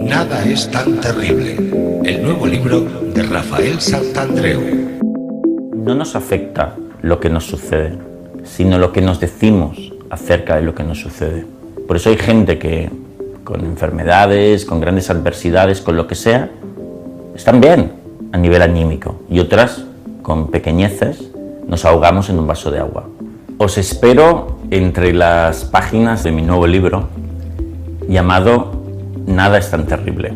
Nada es tan terrible. El nuevo libro de Rafael Santandreu. No nos afecta lo que nos sucede, sino lo que nos decimos acerca de lo que nos sucede. Por eso hay gente que con enfermedades, con grandes adversidades, con lo que sea, están bien a nivel anímico, y otras, con pequeñeces, nos ahogamos en un vaso de agua. Os espero entre las páginas de mi nuevo libro llamado Nada es tan terrible.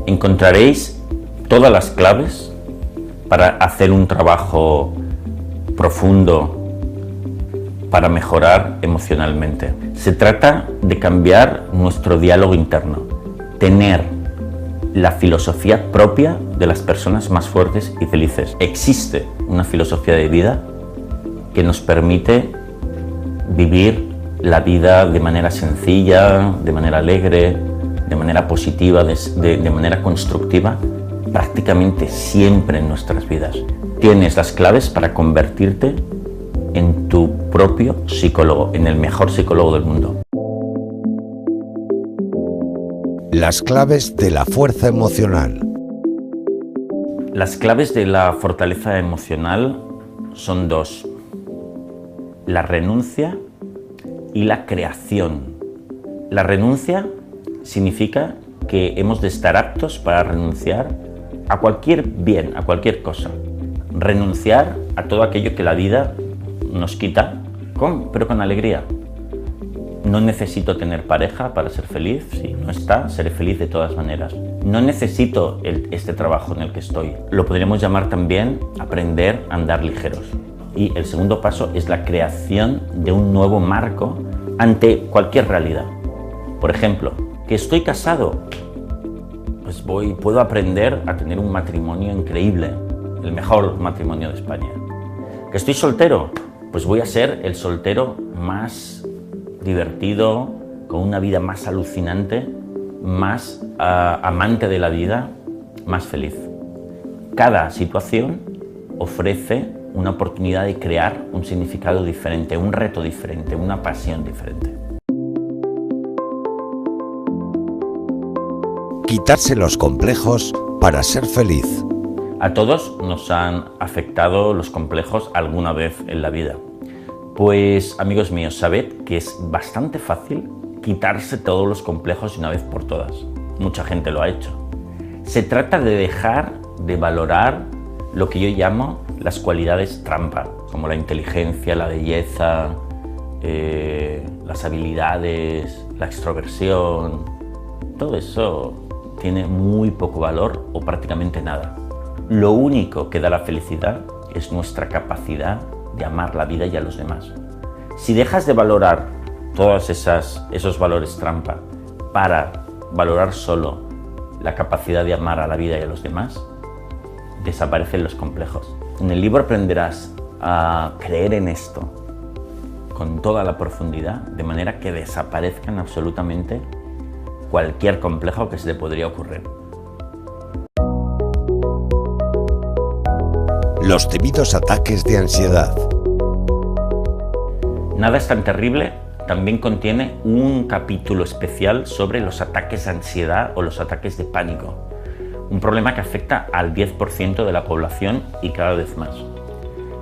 Encontraréis todas las claves para hacer un trabajo profundo para mejorar emocionalmente. Se trata de cambiar nuestro diálogo interno, tener la filosofía propia de las personas más fuertes y felices. Existe una filosofía de vida que nos permite vivir la vida de manera sencilla, de manera alegre, de manera positiva, de manera constructiva, prácticamente siempre en nuestras vidas. Tienes las claves para convertirte en tu propio psicólogo, en el mejor psicólogo del mundo. Las claves de la fuerza emocional. Las claves de la fortaleza emocional son dos: la renuncia y la creación. La renuncia significa que hemos de estar aptos para renunciar a cualquier bien, a cualquier cosa. Renunciar a todo aquello que la vida nos quita, pero con alegría. No necesito tener pareja para ser feliz. Si no está, seré feliz de todas maneras. No necesito este trabajo en el que estoy. Lo podríamos llamar también aprender a andar ligeros. Y el segundo paso es la creación de un nuevo marco ante cualquier realidad. Por ejemplo, que estoy casado, pues puedo aprender a tener un matrimonio increíble, el mejor matrimonio de España. Que estoy soltero, pues voy a ser el soltero más divertido, con una vida más alucinante, más amante de la vida, más feliz. Cada situación ofrece una oportunidad de crear un significado diferente, un reto diferente, una pasión diferente. Quitarse los complejos para ser feliz. A todos nos han afectado los complejos alguna vez en la vida. Pues, amigos míos, sabed que es bastante fácil quitarse todos los complejos de una vez por todas. Mucha gente lo ha hecho. Se trata de dejar de valorar lo que yo llamo las cualidades trampa, como la inteligencia, la belleza, las habilidades, la extroversión. Todo eso tiene muy poco valor o prácticamente nada. Lo único que da la felicidad es nuestra capacidad de amar la vida y a los demás. Si dejas de valorar todos esos valores trampa para valorar solo la capacidad de amar a la vida y a los demás, desaparecen los complejos. En el libro aprenderás a creer en esto con toda la profundidad, de manera que desaparezcan absolutamente cualquier complejo que se le podría ocurrir. Los temidos ataques de ansiedad. Nada es tan terrible también contiene un capítulo especial sobre los ataques de ansiedad o los ataques de pánico, un problema que afecta al 10% de la población y cada vez más.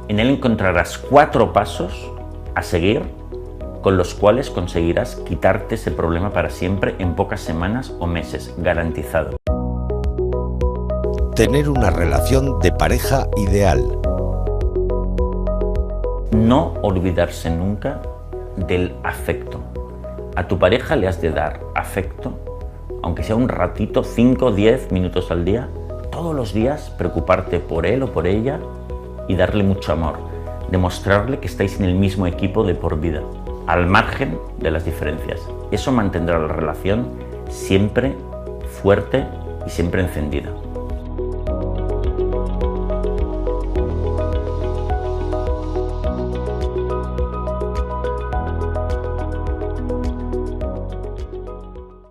En él encontrarás 4 pasos a seguir con los cuales conseguirás quitarte ese problema para siempre en pocas semanas o meses, garantizado. Tener una relación de pareja ideal. No olvidarse nunca del afecto. A tu pareja le has de dar afecto, aunque sea un ratito, 5 o 10 minutos al día, todos los días preocuparte por él o por ella y darle mucho amor, demostrarle que estáis en el mismo equipo de por vida, al margen de las diferencias. Eso mantendrá la relación siempre fuerte y siempre encendida.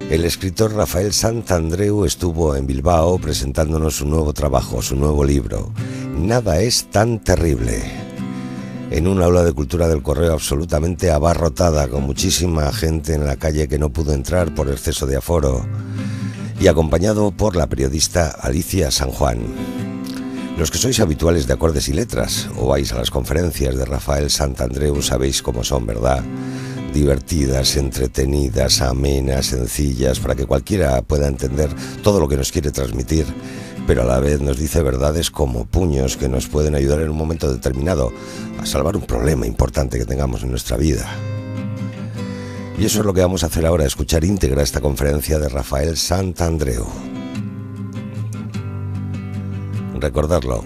El escritor Rafael Santandreu estuvo en Bilbao presentándonos su nuevo trabajo, su nuevo libro, Nada es tan terrible. en un aula de cultura del Correo absolutamente abarrotada, con muchísima gente en la calle que no pudo entrar por exceso de aforo, y acompañado por la periodista Alicia San Juan. Los que sois habituales de Acordes y Letras o vais a las conferencias de Rafael Santandreu sabéis cómo son, ¿verdad? Divertidas, entretenidas, amenas, sencillas, para que cualquiera pueda entender todo lo que nos quiere transmitir, pero a la vez nos dice verdades como puños que nos pueden ayudar en un momento determinado a salvar un problema importante que tengamos en nuestra vida. Y eso es lo que vamos a hacer ahora, escuchar íntegra esta conferencia de Rafael Santandreu. Recordarlo,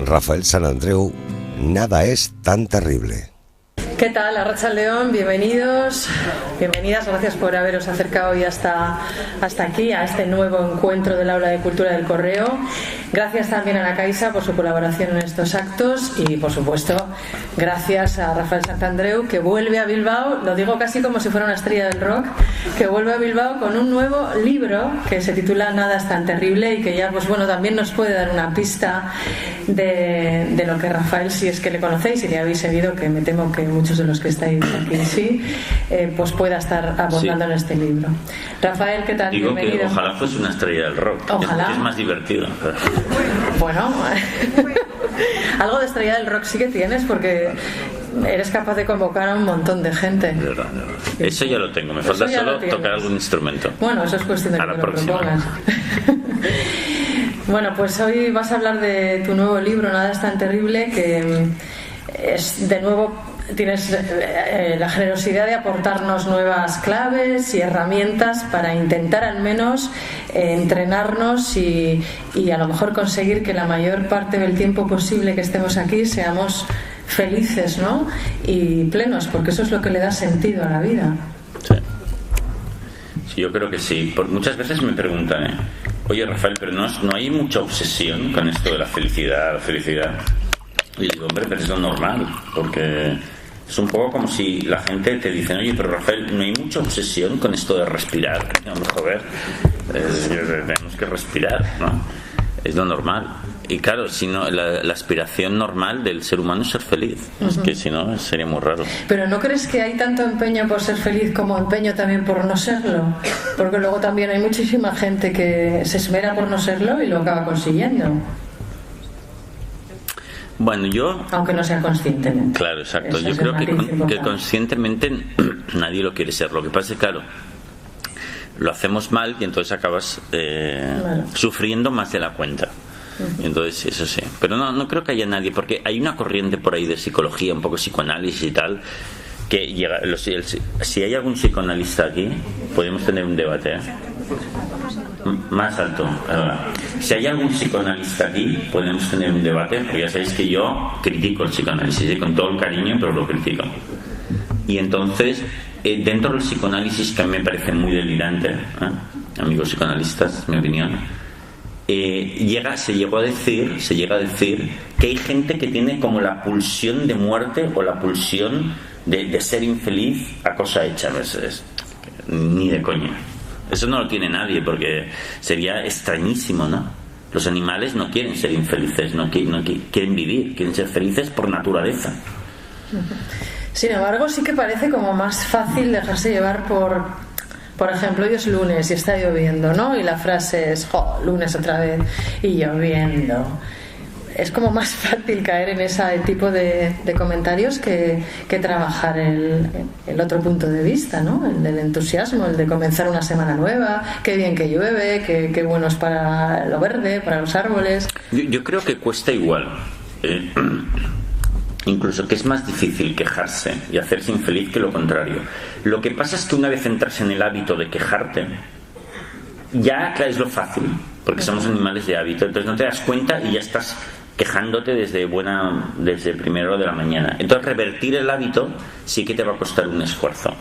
Rafael Santandreu, nada es tan terrible. ¿Qué tal? Arratsaldeon, bienvenidos, bienvenidas, gracias por haberos acercado hoy hasta aquí, a este nuevo encuentro del Aula de Cultura del Correo. Gracias también a la Caixa por su colaboración en estos actos y, por supuesto, gracias a Rafael Santandreu, que vuelve a Bilbao, lo digo casi como si fuera una estrella del rock, que vuelve a Bilbao con un nuevo libro que se titula Nada es tan terrible y que ya, pues bueno, también nos puede dar una pista de lo que Rafael, si es que le conocéis y le habéis seguido, que me temo que muchos de los que estáis aquí sí, pues pueda estar abordando en este libro. Rafael, ¿qué tal? Digo bienvenido. Que ojalá fuese una estrella del rock. Ojalá. Es más divertido. Bueno, algo de estrella del rock sí que tienes, porque eres capaz de convocar a un montón de gente. De verdad. Eso ya lo tengo, me falta solo tocar algún instrumento. Bueno, eso es cuestión de que me lo propongas. Bueno, pues hoy vas a hablar de tu nuevo libro, Nada es tan terrible, que es, de nuevo, tienes la generosidad de aportarnos nuevas claves y herramientas para intentar al menos entrenarnos y a lo mejor conseguir que la mayor parte del tiempo posible que estemos aquí seamos felices, ¿no? Y plenos, porque eso es lo que le da sentido a la vida. Sí, yo creo que sí. Muchas veces me preguntan, oye, Rafael, pero no hay mucha obsesión con esto de la felicidad. Y digo, hombre, pero es lo normal, porque es un poco como si la gente te dice, oye, pero Rafael, no hay mucha obsesión con esto de respirar. Joder, tenemos que respirar, ¿no? Es lo normal. Y claro, si no, la aspiración normal del ser humano es ser feliz. Uh-huh. Es que si no, sería muy raro. Pero ¿no crees que hay tanto empeño por ser feliz como empeño también por no serlo? Porque luego también hay muchísima gente que se esmera por no serlo y lo acaba consiguiendo. Bueno, aunque no sea conscientemente. Claro, exacto. Yo creo que conscientemente nadie lo quiere ser. Lo que pasa es que, claro, lo hacemos mal y entonces acabas sufriendo más de la cuenta. Uh-huh. Entonces, eso sí. Pero no creo que haya nadie, porque hay una corriente por ahí de psicología, un poco psicoanálisis y tal, que llega. Si hay algún psicoanalista aquí, podemos tener un debate, más alto. Si hay algún psicoanalista aquí, podemos tener un debate, porque ya sabéis que yo critico el psicoanálisis, con todo el cariño, pero lo critico. Y entonces, dentro del psicoanálisis, que a mí me parece muy delirante, amigos psicoanalistas, mi opinión, se llega a decir que hay gente que tiene como la pulsión de muerte o la pulsión de ser infeliz a cosa hecha a veces. Ni de coña. Eso no lo tiene nadie, porque sería extrañísimo, ¿no? Los animales no quieren ser infelices, no quieren vivir, quieren ser felices por naturaleza. Sin embargo, sí que parece como más fácil dejarse llevar por ejemplo, hoy es lunes y está lloviendo, ¿no? Y la frase es, lunes otra vez y lloviendo. Es como más fácil caer en ese tipo de comentarios que trabajar el otro punto de vista, ¿no? El del entusiasmo, el de comenzar una semana nueva, qué bien que llueve, qué bueno es para lo verde, para los árboles. Yo creo que cuesta igual. Incluso que es más difícil quejarse y hacerse infeliz que lo contrario. Lo que pasa es que una vez entras en el hábito de quejarte, ya es lo fácil, porque somos animales de hábito, entonces no te das cuenta y ya estás quejándote desde primera hora de la mañana. Entonces revertir el hábito sí que te va a costar un esfuerzo.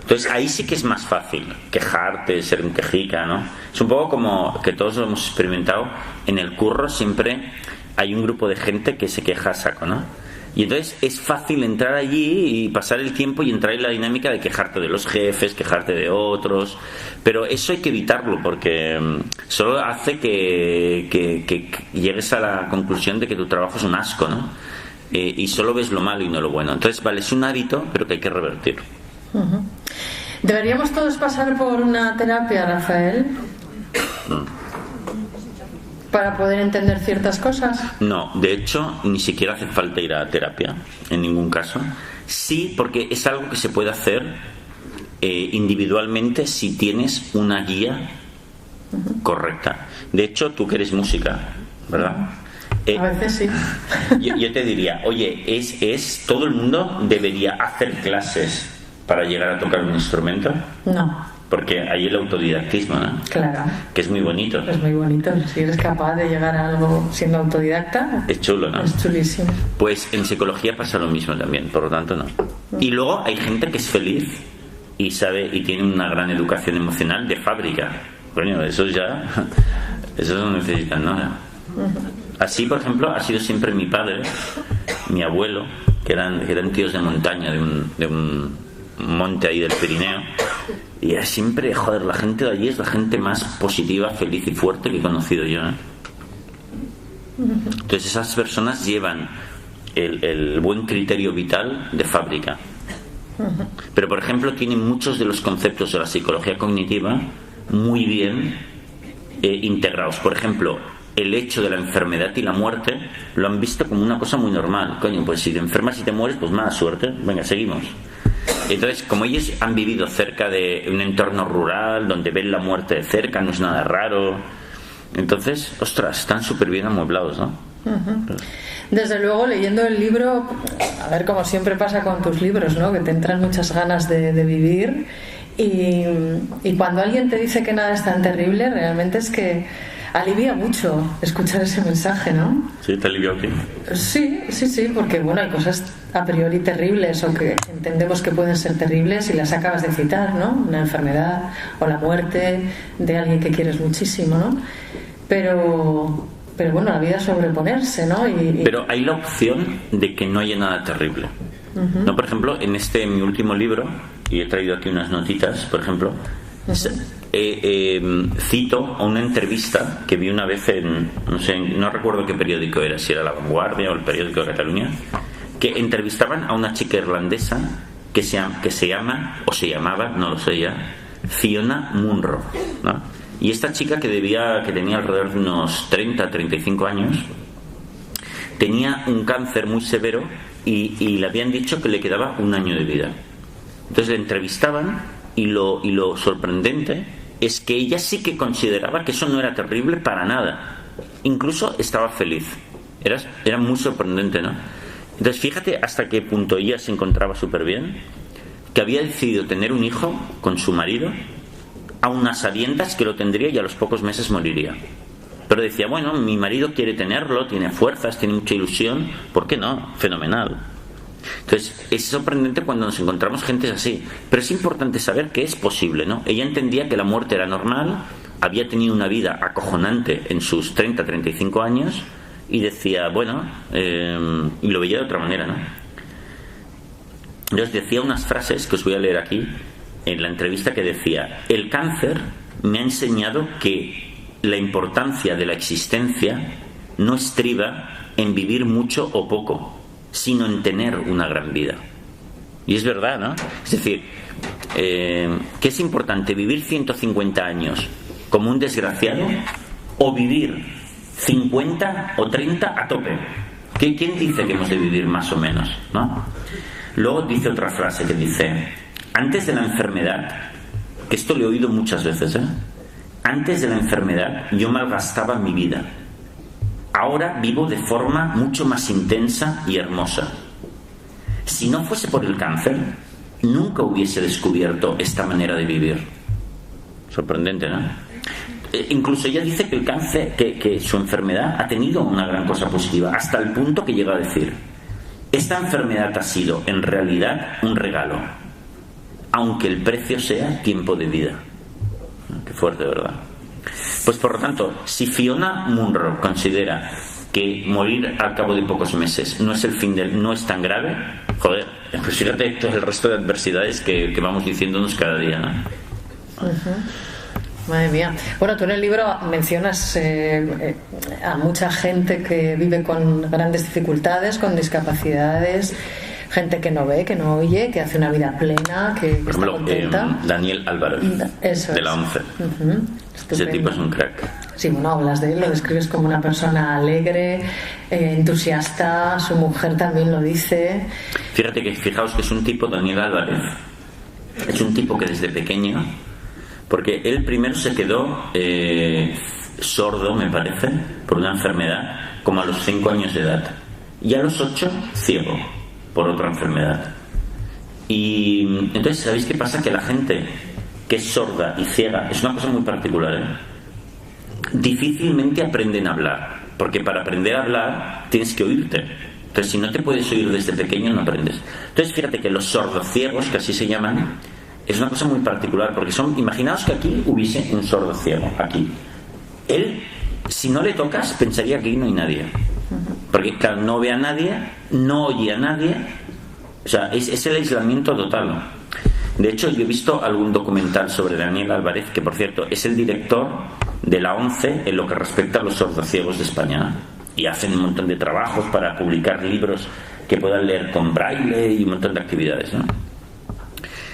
Entonces ahí sí que es más fácil quejarte, ser un quejica, ¿no? Es un poco como que todos lo hemos experimentado. En el curro siempre hay un grupo de gente que se queja a saco, ¿no? Y entonces es fácil entrar allí y pasar el tiempo y entrar en la dinámica de quejarte de los jefes, quejarte de otros, pero eso hay que evitarlo, porque solo hace que llegues a la conclusión de que tu trabajo es un asco, ¿no? y solo ves lo malo y no lo bueno. Entonces, vale, es un hábito, pero que hay que revertir. ¿Deberíamos todos pasar por una terapia, Rafael? ¿Para poder entender ciertas cosas? No, de hecho, ni siquiera hace falta ir a terapia, en ningún caso. Sí, porque es algo que se puede hacer individualmente si tienes una guía correcta. De hecho, tú que eres música, ¿verdad? A veces sí. Yo te diría, oye, ¿todo el mundo debería hacer clases para llegar a tocar un instrumento? No. Porque hay el autodidactismo, ¿no? Claro. Que es muy bonito. Es muy bonito. Si eres capaz de llegar a algo siendo autodidacta, es chulo, ¿no? Es chulísimo. Pues en psicología pasa lo mismo también, por lo tanto no. Y luego hay gente que es feliz y sabe y tiene una gran educación emocional de fábrica. Coño, eso no necesitan nada. Así, por ejemplo, ha sido siempre mi padre, mi abuelo, que eran tíos de montaña, de un monte ahí del Pirineo. Y era siempre, joder, la gente de allí es la gente más positiva, feliz y fuerte que he conocido yo, ¿eh? Entonces esas personas llevan el buen criterio vital de fábrica. Pero, por ejemplo, tienen muchos de los conceptos de la psicología cognitiva muy bien integrados. Por ejemplo, el hecho de la enfermedad y la muerte lo han visto como una cosa muy normal. Coño, pues si te enfermas y te mueres, pues mala suerte, venga, seguimos. Entonces, como ellos han vivido cerca de un entorno rural donde ven la muerte de cerca, no es nada raro. Entonces, ostras, están súper bien amueblados, ¿no? Desde luego, leyendo el libro, a ver, como siempre pasa con tus libros, ¿no? Que te entran muchas ganas de vivir, y cuando alguien te dice que nada es tan terrible, realmente es que alivia mucho escuchar ese mensaje, ¿no? Sí, te alivia aquí. Sí, porque bueno, hay cosas a priori terribles o que entendemos que pueden ser terribles y las acabas de citar, ¿no? Una enfermedad o la muerte de alguien que quieres muchísimo, ¿no? Pero bueno, la vida es sobreponerse, ¿no? Pero hay la opción de que no haya nada terrible. ¿No? Por ejemplo, en mi último libro, y he traído aquí unas notitas, por ejemplo, cito a una entrevista que vi una vez no recuerdo qué periódico era, si era La Vanguardia o el periódico de Cataluña, que entrevistaban a una chica irlandesa que se llamaba, no lo sé ya, Fiona Munro, ¿no? Y esta chica que tenía alrededor de unos 30-35 años, tenía un cáncer muy severo y le habían dicho que le quedaba 1 año de vida. Entonces le entrevistaban y lo sorprendente es que ella sí que consideraba que eso no era terrible para nada. Incluso estaba feliz. Era muy sorprendente, ¿no? Entonces fíjate hasta qué punto ella se encontraba súper bien, que había decidido tener un hijo con su marido, a unas sabiendas que lo tendría y a los pocos meses moriría. Pero decía, bueno, mi marido quiere tenerlo, tiene fuerzas, tiene mucha ilusión, ¿por qué no? Fenomenal. Entonces es sorprendente cuando nos encontramos gente así, pero es importante saber que es posible, ¿no? Ella entendía que la muerte era normal, había tenido una vida acojonante en sus 30-35 años y decía, bueno, y lo veía de otra manera, ¿no? Entonces decía unas frases que os voy a leer aquí en la entrevista, que decía: el cáncer me ha enseñado que la importancia de la existencia no estriba en vivir mucho o poco, sino en tener una gran vida. Y es verdad, ¿no? Es decir, ¿qué es importante? ¿Vivir 150 años como un desgraciado o vivir 50 o 30 a tope? ¿Quién dice que hemos de vivir más o menos, no? Luego dice otra frase que dice: antes de la enfermedad, que esto lo he oído muchas veces, antes de la enfermedad yo malgastaba mi vida. Ahora vivo de forma mucho más intensa y hermosa. Si no fuese por el cáncer, nunca hubiese descubierto esta manera de vivir. Sorprendente, ¿no? Incluso ella dice que el cáncer, que su enfermedad ha tenido una gran cosa positiva, hasta el punto que llega a decir: esta enfermedad ha sido en realidad un regalo, aunque el precio sea tiempo de vida. Qué fuerte, ¿verdad? Pues por lo tanto, si Fiona Munro considera que morir al cabo de pocos meses no es el fin no es tan grave, joder, pues fíjate todo el resto de adversidades que vamos diciéndonos cada día, ¿no? Madre mía. Bueno, tú en el libro mencionas a mucha gente que vive con grandes dificultades, con discapacidades, gente que no ve, que no oye, que hace una vida plena, que por ejemplo, está contenta. Daniel Álvarez, de la ONCE. Ese tipo es un crack. Sí, bueno, hablas de él, lo describes como una persona alegre, entusiasta, su mujer también lo dice. Fijaos que es un tipo, Daniel Álvarez, es un tipo que desde pequeño, porque él primero se quedó sordo, me parece, por una enfermedad, como a los 5 años de edad, y a los 8 ciego por otra enfermedad. Y entonces, ¿sabéis qué pasa? Que la gente que es sorda y ciega es una cosa muy particular, difícilmente aprenden a hablar, porque para aprender a hablar tienes que oírte. Entonces, si no te puedes oír desde pequeño, no aprendes. Entonces, fíjate que los sordociegos, que así se llaman, es una cosa muy particular, porque imaginaos que aquí hubiese un sordo ciego, aquí. Él, si no le tocas, pensaría que aquí no hay nadie. Porque, claro, no ve a nadie, no oye a nadie, o sea, es el aislamiento total. De hecho, yo he visto algún documental sobre Daniel Álvarez, que por cierto es el director de la ONCE en lo que respecta a los sordociegos de España, y hacen un montón de trabajos para publicar libros que puedan leer con braille y un montón de actividades, ¿no?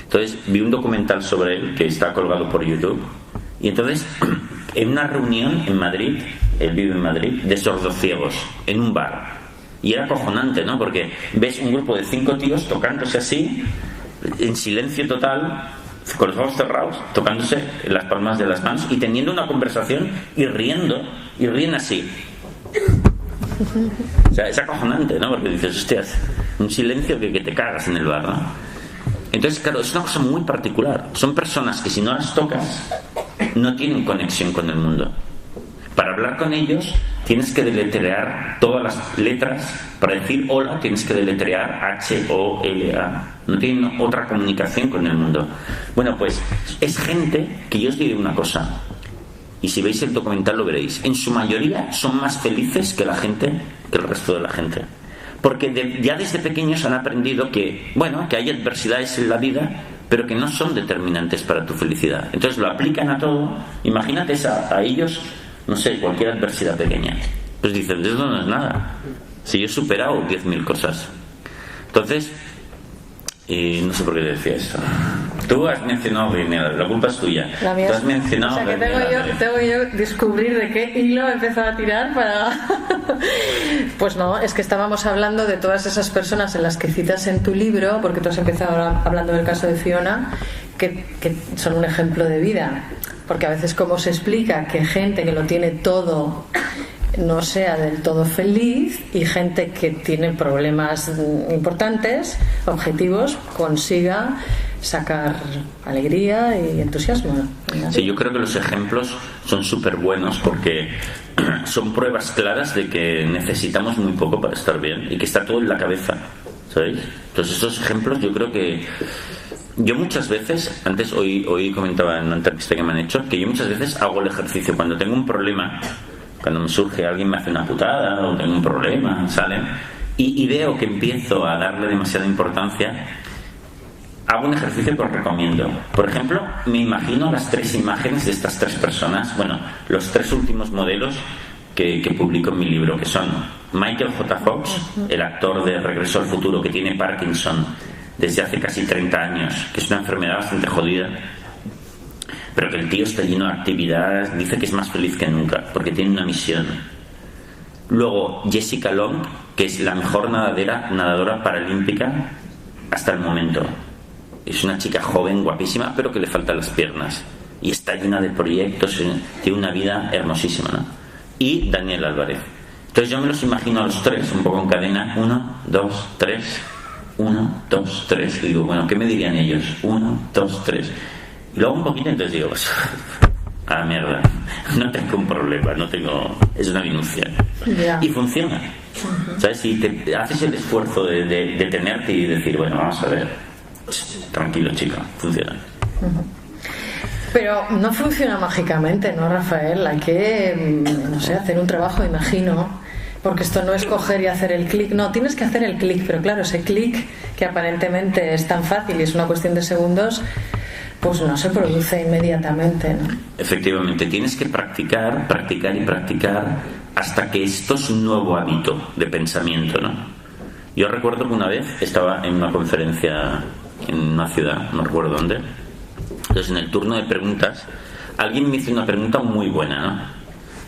Entonces vi un documental sobre él que está colgado por YouTube, y entonces en una reunión en Madrid, él vive en Madrid, de sordociegos en un bar, y era acojonante, ¿no? Porque ves un grupo de 5 tíos tocándose así en silencio total, con los ojos cerrados, tocándose en las palmas de las manos y teniendo una conversación y ríen así. O sea, es acojonante, ¿no? Porque dices, hostias, un silencio que te cagas en el bar, ¿no? Entonces, claro, es una cosa muy particular. Son personas que si no las tocas no tienen conexión con el mundo. Para hablar con ellos tienes que deletrear todas las letras. Para decir hola tienes que deletrear H-O-L-A. No tienen otra comunicación con el mundo. Bueno, pues es gente que yo os diré una cosa, y si veis el documental lo veréis. En su mayoría son más felices que el resto de la gente. Porque ya desde pequeños han aprendido que, bueno, que hay adversidades en la vida, pero que no son determinantes para tu felicidad. Entonces lo aplican a todo. Imagínate a ellos, no sé, cualquier adversidad pequeña. Pues dicen, eso no es nada. Si yo he superado 10.000 cosas. Entonces, no sé por qué te decía eso. Tú has mencionado Daniel, la culpa es tuya. La mía. Tú has mencionado, o sea, que tengo yo descubrir de qué hilo empezar a tirar para... Pues no, es que estábamos hablando de todas esas personas en las que citas en tu libro, porque tú has empezado hablando del caso de Fiona, que son un ejemplo de vida. Porque a veces, como se explica que gente que lo tiene todo no sea del todo feliz, y gente que tiene problemas importantes, objetivos, consiga sacar alegría y entusiasmo. Sí, yo creo que los ejemplos son súper buenos, porque son pruebas claras de que necesitamos muy poco para estar bien y que está todo en la cabeza, ¿sabéis? Entonces esos ejemplos, yo creo que yo muchas veces, antes hoy comentaba en una entrevista que me han hecho, que yo muchas veces hago el ejercicio cuando tengo un problema, cuando me surge, alguien me hace una putada o tengo un problema, salen, y veo que empiezo a darle demasiada importancia. Hago un ejercicio que os recomiendo. Por ejemplo, me imagino las 3 imágenes de estas 3 personas, bueno, los 3 últimos modelos que publico en mi libro, que son Michael J. Fox, el actor de Regreso al Futuro, que tiene Parkinson desde hace casi 30 años, que es una enfermedad bastante jodida, pero que el tío está lleno de actividades, dice que es más feliz que nunca, porque tiene una misión. Luego, Jessica Long, que es la mejor nadadora paralímpica hasta el momento. Es una chica joven, guapísima, pero que le faltan las piernas. Y está llena de proyectos, tiene una vida hermosísima, ¿no? Y Daniel Álvarez. Entonces yo me los imagino a los 3, un poco en cadena. 1, 2, 3. 1, 2, 3. Y digo, bueno, ¿qué me dirían ellos? 1, 2, 3. Y luego un poquito, entonces digo, pues, a la mierda. No tengo un problema, es una minucia. Yeah. Y funciona. ¿Sabes? Si te haces el esfuerzo de detenerte y decir, bueno, vamos a ver, tranquilo, chica, funciona. Pero no funciona mágicamente, ¿no, Rafael? Hay que, no sé, hacer un trabajo, imagino, porque esto no es coger y hacer el clic. No, tienes que hacer el clic, pero claro, ese clic que aparentemente es tan fácil y es una cuestión de segundos, pues no se produce inmediatamente, ¿no? Efectivamente, tienes que practicar, practicar y practicar hasta que esto es un nuevo hábito de pensamiento, ¿no? Yo recuerdo que una vez estaba en una conferencia en una ciudad, no recuerdo dónde. Entonces, en el turno de preguntas, alguien me hizo una pregunta muy buena,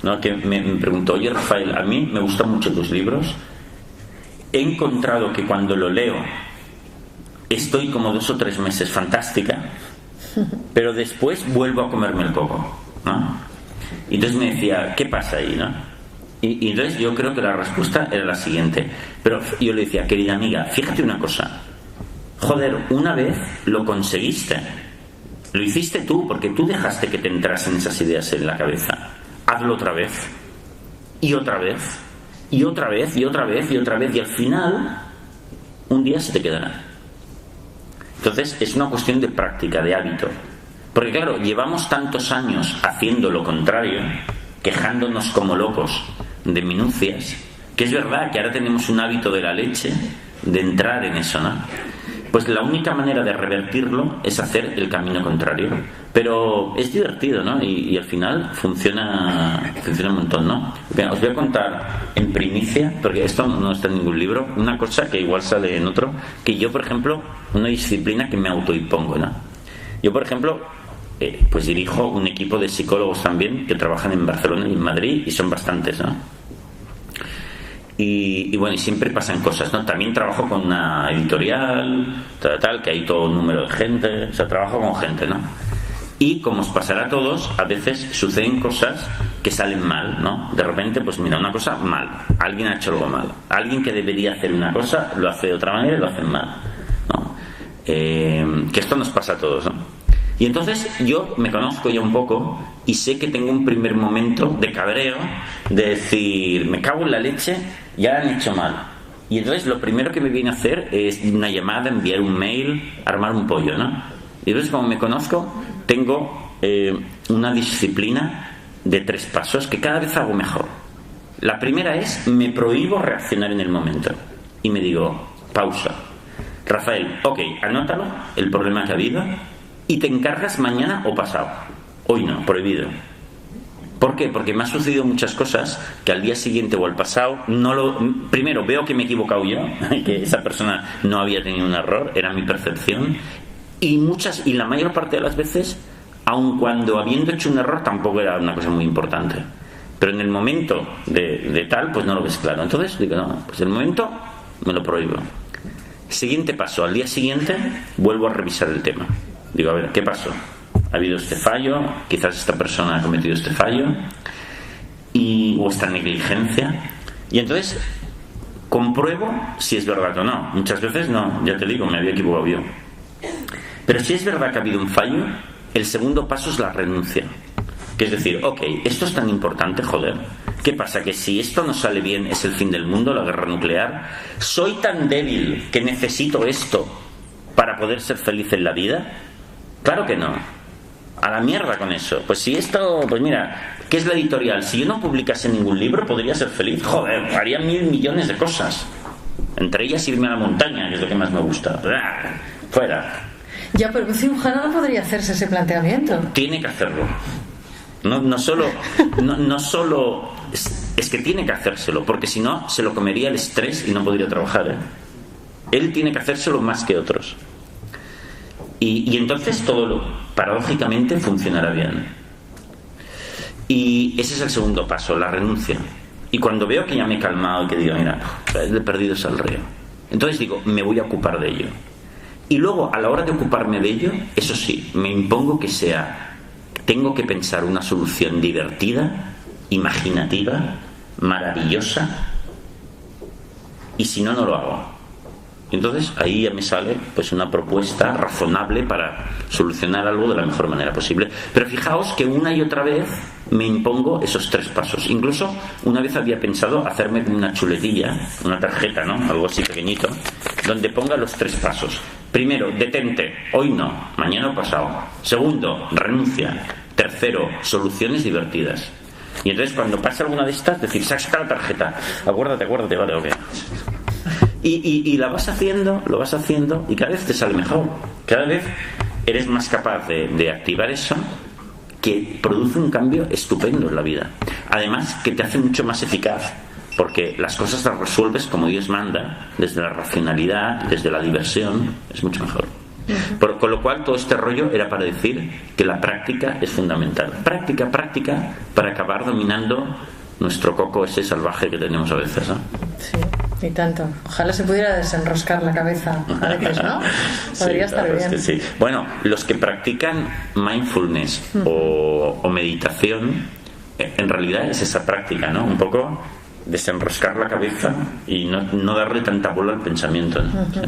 ¿no? Que me preguntó: oye, Rafael, a mí me gustan mucho tus libros. He encontrado que cuando lo leo estoy como 2 o 3 meses fantástica, pero después vuelvo a comerme el coco, ¿no? Y entonces me decía: ¿qué pasa ahí, no? Y entonces yo creo que la respuesta era la siguiente. Pero yo le decía: querida amiga, fíjate una cosa. Joder, una vez lo conseguiste. Lo hiciste tú, porque tú dejaste que te entrasen esas ideas en la cabeza. Hazlo otra vez. Y otra vez. Y otra vez, y otra vez, y otra vez. Y al final, un día se te quedará. Entonces, es una cuestión de práctica, de hábito. Porque claro, llevamos tantos años haciendo lo contrario, quejándonos como locos de minucias, que es verdad que ahora tenemos un hábito de la leche de entrar en eso, ¿no? Pues la única manera de revertirlo es hacer el camino contrario. Pero es divertido, ¿no? Y al final funciona un montón, ¿no? Bien, os voy a contar en primicia, porque esto no está en ningún libro, una cosa que igual sale en otro, que yo, por ejemplo, una disciplina que me autoimpongo, ¿no? Yo, por ejemplo, pues dirijo un equipo de psicólogos también que trabajan en Barcelona y en Madrid, y son bastantes, ¿no? Y bueno, y siempre pasan cosas, ¿no? También trabajo con una editorial, tal, que hay todo un número de gente, o sea, trabajo con gente, ¿no? Y como os pasará a todos, a veces suceden cosas que salen mal, ¿no? De repente, pues mira, una cosa mal, alguien ha hecho algo mal, alguien que debería hacer una cosa lo hace de otra manera y lo hacen mal, ¿no? Que esto nos pasa a todos, ¿no? Y entonces yo me conozco ya un poco y sé que tengo un primer momento de cabreo, de decir: me cago en la leche, ya han hecho mal. Y entonces lo primero que me viene a hacer es una llamada, enviar un mail, armar un pollo, ¿no? Y entonces, como me conozco, tengo una disciplina de 3 pasos que cada vez hago mejor. La primera es: me prohíbo reaccionar en el momento. Y me digo: pausa. Rafael, ok, anótalo, el problema que ha habido, y te encargas mañana o pasado. Hoy no, prohibido. ¿Por qué? Porque me han sucedido muchas cosas que al día siguiente o al pasado primero veo que me he equivocado yo, que esa persona no había tenido un error, era mi percepción, y la mayor parte de las veces, aun cuando habiendo hecho un error, tampoco era una cosa muy importante. Pero en el momento de tal, pues no lo ves claro. Entonces digo: no, pues el momento me lo prohíbo. Siguiente paso: al día siguiente vuelvo a revisar el tema. Digo: a ver, ¿qué pasó? Ha habido este fallo, quizás esta persona ha cometido este fallo o esta negligencia, y entonces compruebo si es verdad o no. Muchas veces no, ya te digo, me había equivocado yo. Pero si es verdad que ha habido un fallo, el segundo paso es la renuncia, que es decir: ok, esto es tan importante, joder, ¿qué pasa? ¿Que si esto no sale bien es el fin del mundo, la guerra nuclear? ¿Soy tan débil que necesito esto para poder ser feliz en la vida? Claro que no. A la mierda con eso. Pues si esto, pues mira, ¿qué es la editorial? Si yo no publicase ningún libro, ¿podría ser feliz? Joder, haría 1000 millones de cosas. Entre ellas irme a la montaña, que es lo que más me gusta. Fuera. Ya, pero un cirujano no podría hacerse ese planteamiento. Tiene que hacerlo. No solo es que tiene que hacérselo, porque si no se lo comería el estrés y no podría trabajar, ¿eh? Él tiene que hacérselo más que otros. Y entonces todo paradójicamente funcionará bien. Y ese es el segundo paso, la renuncia. Y cuando veo que ya me he calmado y que digo: mira, he perdido ese río, entonces digo: me voy a ocupar de ello. Y luego, a la hora de ocuparme de ello, eso sí, me impongo que tengo que pensar una solución divertida, imaginativa, maravillosa, y si no, no lo hago. Entonces ahí ya me sale pues una propuesta razonable para solucionar algo de la mejor manera posible. Pero fijaos que una y otra vez me impongo esos 3 pasos. Incluso una vez había pensado hacerme una chuletilla, una tarjeta, ¿no? Algo así pequeñito, donde ponga los 3 pasos. Primero, detente, hoy no, mañana o pasado. Segundo, renuncia. Tercero, soluciones divertidas. Y entonces cuando pase alguna de estas, decir: saca la tarjeta, acuérdate, vale, ok. Y lo vas haciendo y cada vez te sale mejor. Cada vez eres más capaz de activar eso, que produce un cambio estupendo en la vida. Además, que te hace mucho más eficaz, porque las cosas las resuelves como Dios manda, desde la racionalidad, desde la diversión, es mucho mejor. Con lo cual, todo este rollo era para decir que la práctica es fundamental. Práctica para acabar dominando nuestro coco ese salvaje que tenemos a veces, ¿no? Sí, y tanto. Ojalá se pudiera desenroscar la cabeza a veces, ¿no? Podría estar bien. Es que sí. Bueno, los que practican mindfulness o meditación, en realidad es esa práctica, ¿no? Un poco desenroscar la cabeza y no darle tanta bola al pensamiento, ¿no? Sí.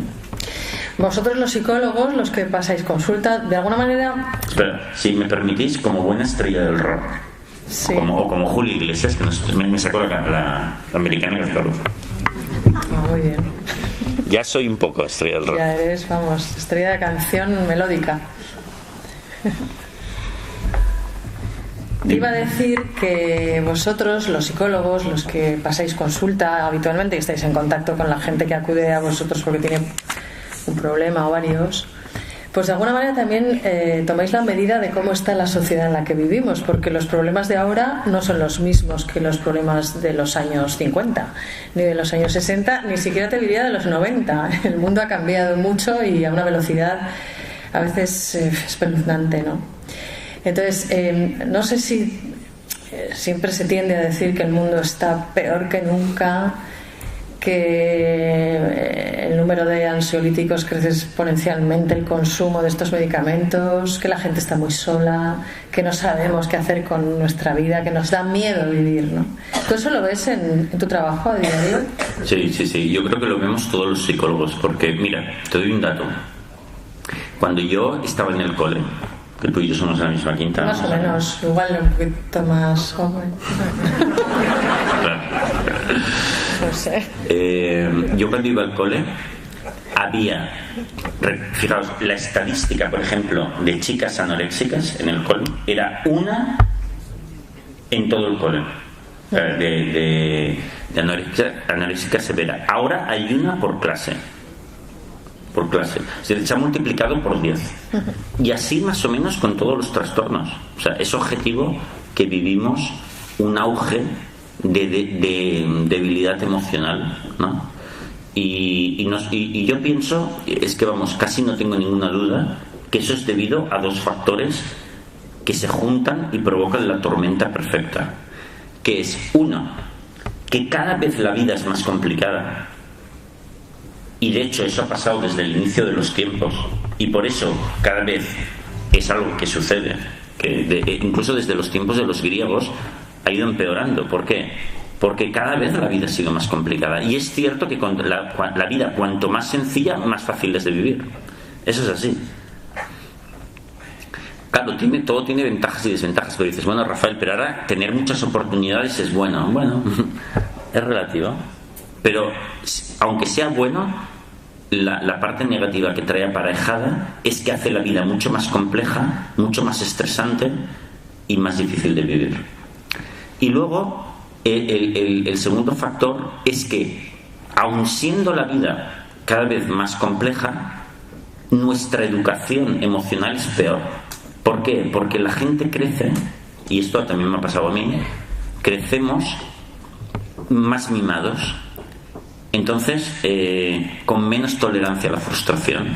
Vosotros los psicólogos, los que pasáis consulta, de alguna manera... Espera, si me permitís, como buena estrella del rock, sí. O como Julio Iglesias, que me sacó la americana que está luz. Muy bien. Ya soy un poco estrella del rock. Ya eres, vamos, estrella de canción melódica. Te iba a decir que vosotros, los psicólogos, los que pasáis consulta habitualmente y estáis en contacto con la gente que acude a vosotros porque tiene un problema o varios, pues de alguna manera también tomáis la medida de cómo está la sociedad en la que vivimos, porque los problemas de ahora no son los mismos que los problemas de los años 50, ni de los años 60, ni siquiera te diría de los 90. El mundo ha cambiado mucho y a una velocidad a veces espeluznante, ¿no? Entonces, no sé si siempre se tiende a decir que el mundo está peor que nunca, que el número de ansiolíticos crece exponencialmente, el consumo de estos medicamentos, que la gente está muy sola, que no sabemos qué hacer con nuestra vida, que nos da miedo vivir, ¿no? ¿Tú eso lo ves en tu trabajo a diario? Sí, yo creo que lo vemos todos los psicólogos, porque mira, te doy un dato. Cuando yo estaba en el cole, que tú y yo somos de la misma quinta, más o menos, igual un poquito más joven. Claro. No sé. Yo cuando iba al cole había, fijaos, la estadística, por ejemplo, de chicas anoréxicas en el cole era una en todo el cole, de anorexia severa. Ahora hay una por clase. Se ha multiplicado por 10. Y así más o menos con todos los trastornos. O sea, es objetivo que vivimos un auge de debilidad emocional, ¿no? Y yo pienso, es que vamos, casi no tengo ninguna duda, que eso es debido a dos factores que se juntan y provocan la tormenta perfecta. Que es, uno, que cada vez la vida es más complicada. Y de hecho eso ha pasado desde el inicio de los tiempos. Y por eso cada vez es algo que sucede. Incluso desde los tiempos de los griegos ha ido empeorando. ¿Por qué? Porque cada vez la vida ha sido más complicada. Y es cierto que la vida, cuanto más sencilla, más fácil es de vivir. Eso es así. Claro, todo tiene ventajas y desventajas. Pero dices, bueno, Rafael, pero ahora tener muchas oportunidades es bueno. Bueno, es relativo. Pero aunque sea bueno, la parte negativa que trae aparejada es que hace la vida mucho más compleja, mucho más estresante y más difícil de vivir. Y luego el segundo factor es que, aun siendo la vida cada vez más compleja, nuestra educación emocional es peor. ¿Por qué? Porque la gente crece, y esto también me ha pasado a mí, crecemos más mimados. Entonces, con menos tolerancia a la frustración.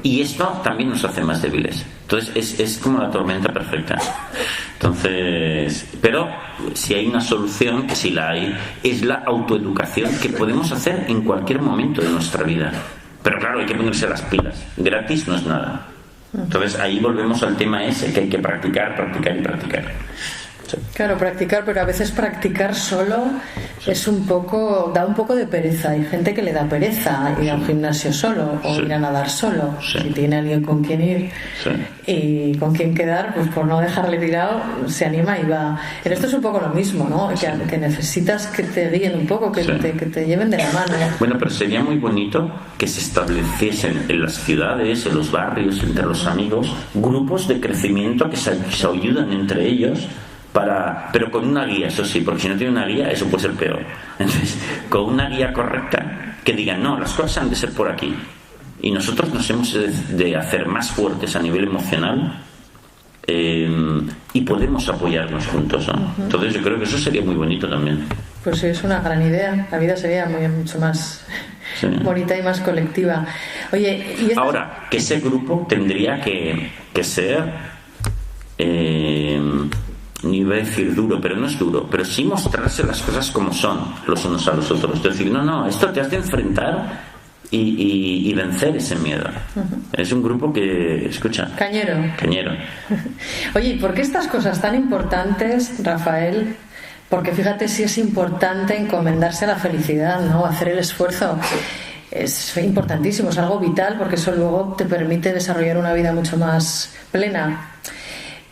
Y esto también nos hace más débiles. Entonces, es como la tormenta perfecta. Entonces, pero si hay una solución, que sí la hay, es la autoeducación que podemos hacer en cualquier momento de nuestra vida. Pero claro, hay que ponerse las pilas. Gratis no es nada. Entonces, ahí volvemos al tema ese, que hay que practicar. Claro, practicar, pero a veces practicar solo es da un poco de pereza. Hay gente que le da pereza ir al gimnasio solo o ir a nadar solo. Si tiene alguien con quien ir y con quien quedar, pues por no dejarle tirado, se anima y va. En esto es un poco lo mismo, ¿no? Que necesitas que te guíen un poco, que te lleven de la mano. Bueno, pero sería muy bonito que se estableciesen en las ciudades, en los barrios, entre los amigos, grupos de crecimiento que se ayudan entre ellos. Pero con una guía, eso sí, porque si no tiene una guía, eso puede ser peor. Entonces, con una guía correcta, que digan, no, las cosas han de ser por aquí. y nosotros nos hemos de hacer más fuertes a nivel emocional, y podemos apoyarnos juntos, ¿no? Entonces yo creo que eso sería muy bonito también. Pues sí, es una gran idea. La vida sería mucho más bonita y más colectiva. Oye, ¿y ahora, que ese grupo tendría que ser, ni iba a decir duro, pero no es duro, pero sí mostrarse las cosas como son los unos a los otros. Es decir, no, esto te has de enfrentar y vencer ese miedo. Es un grupo que, escucha, Cañero. Oye, ¿y por qué estas cosas tan importantes, Rafael? Porque fíjate si es importante encomendarse a la felicidad, ¿no? Hacer el esfuerzo es importantísimo, es algo vital, porque eso luego te permite desarrollar una vida mucho más plena.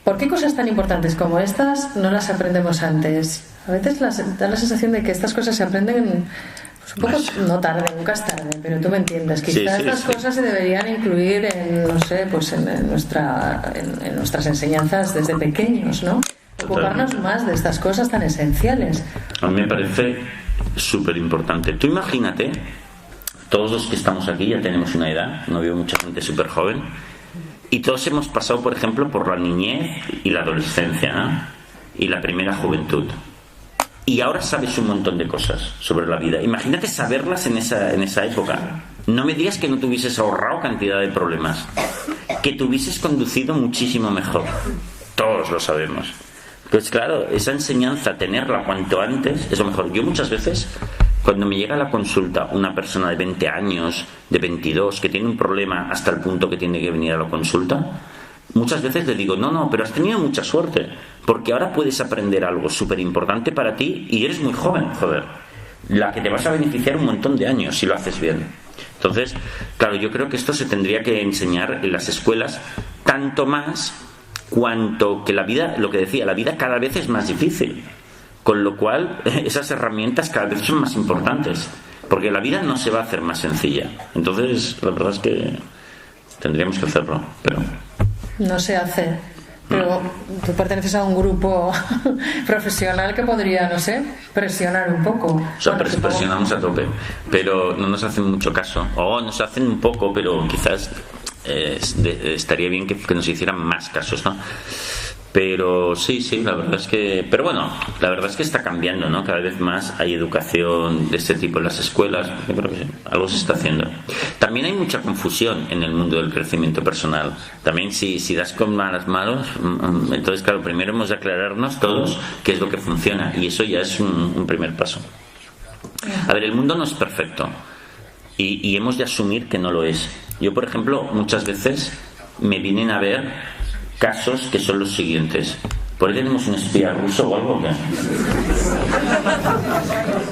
¿Por qué cosas tan importantes como estas no las aprendemos antes? A veces da la sensación de que estas cosas se aprenden un poco, no tarde, nunca es tarde, pero tú me entiendes. Quizás estas cosas se deberían incluir en, no sé, pues en nuestras enseñanzas desde pequeños, ¿no? Ocuparnos más de estas cosas tan esenciales. A mí me parece súper importante. Tú imagínate, todos los que estamos aquí ya tenemos una edad, no veo mucha gente súper joven, y todos hemos pasado, por ejemplo, por la niñez y la adolescencia, ¿no? Y la primera juventud. Y ahora sabes un montón de cosas sobre la vida. Imagínate saberlas en esa época. No me digas que no te hubieses ahorrado cantidad de problemas, que te hubieses conducido muchísimo mejor. Todos lo sabemos. Pues claro, esa enseñanza, tenerla cuanto antes, es lo mejor. Yo muchas veces, cuando me llega a la consulta una persona de 20 años, de 22, que tiene un problema hasta el punto que tiene que venir a la consulta, muchas veces le digo, no, pero has tenido mucha suerte, porque ahora puedes aprender algo súper importante para ti y eres muy joven, joder, la que te vas a beneficiar un montón de años si lo haces bien. Entonces, claro, yo creo que esto se tendría que enseñar en las escuelas tanto más cuanto que la vida, lo que decía, la vida cada vez es más difícil, con lo cual esas herramientas cada vez son más importantes, porque la vida no se va a hacer más sencilla. Entonces, la verdad es que tendríamos que hacerlo, pero no se hace. Pero tú perteneces a un grupo profesional que podría, no sé, presionar un poco. O sea, presionamos a tope, pero no nos hacen mucho caso. O nos hacen un poco, pero quizás estaría bien que nos hicieran más casos, ¿no? Pero sí, la verdad es que... Pero bueno, la verdad es que está cambiando, ¿no? Cada vez más hay educación de este tipo en las escuelas. Yo creo que sí, algo se está haciendo. También hay mucha confusión en el mundo del crecimiento personal. También si das con malas manos, entonces claro, primero hemos de aclararnos todos qué es lo que funciona. Y eso ya es un primer paso. A ver, el mundo no es perfecto. Y hemos de asumir que no lo es. Yo, por ejemplo, muchas veces me vienen a ver casos que son los siguientes. ¿Por ahí tenemos un espía ruso o algo? ¿Qué?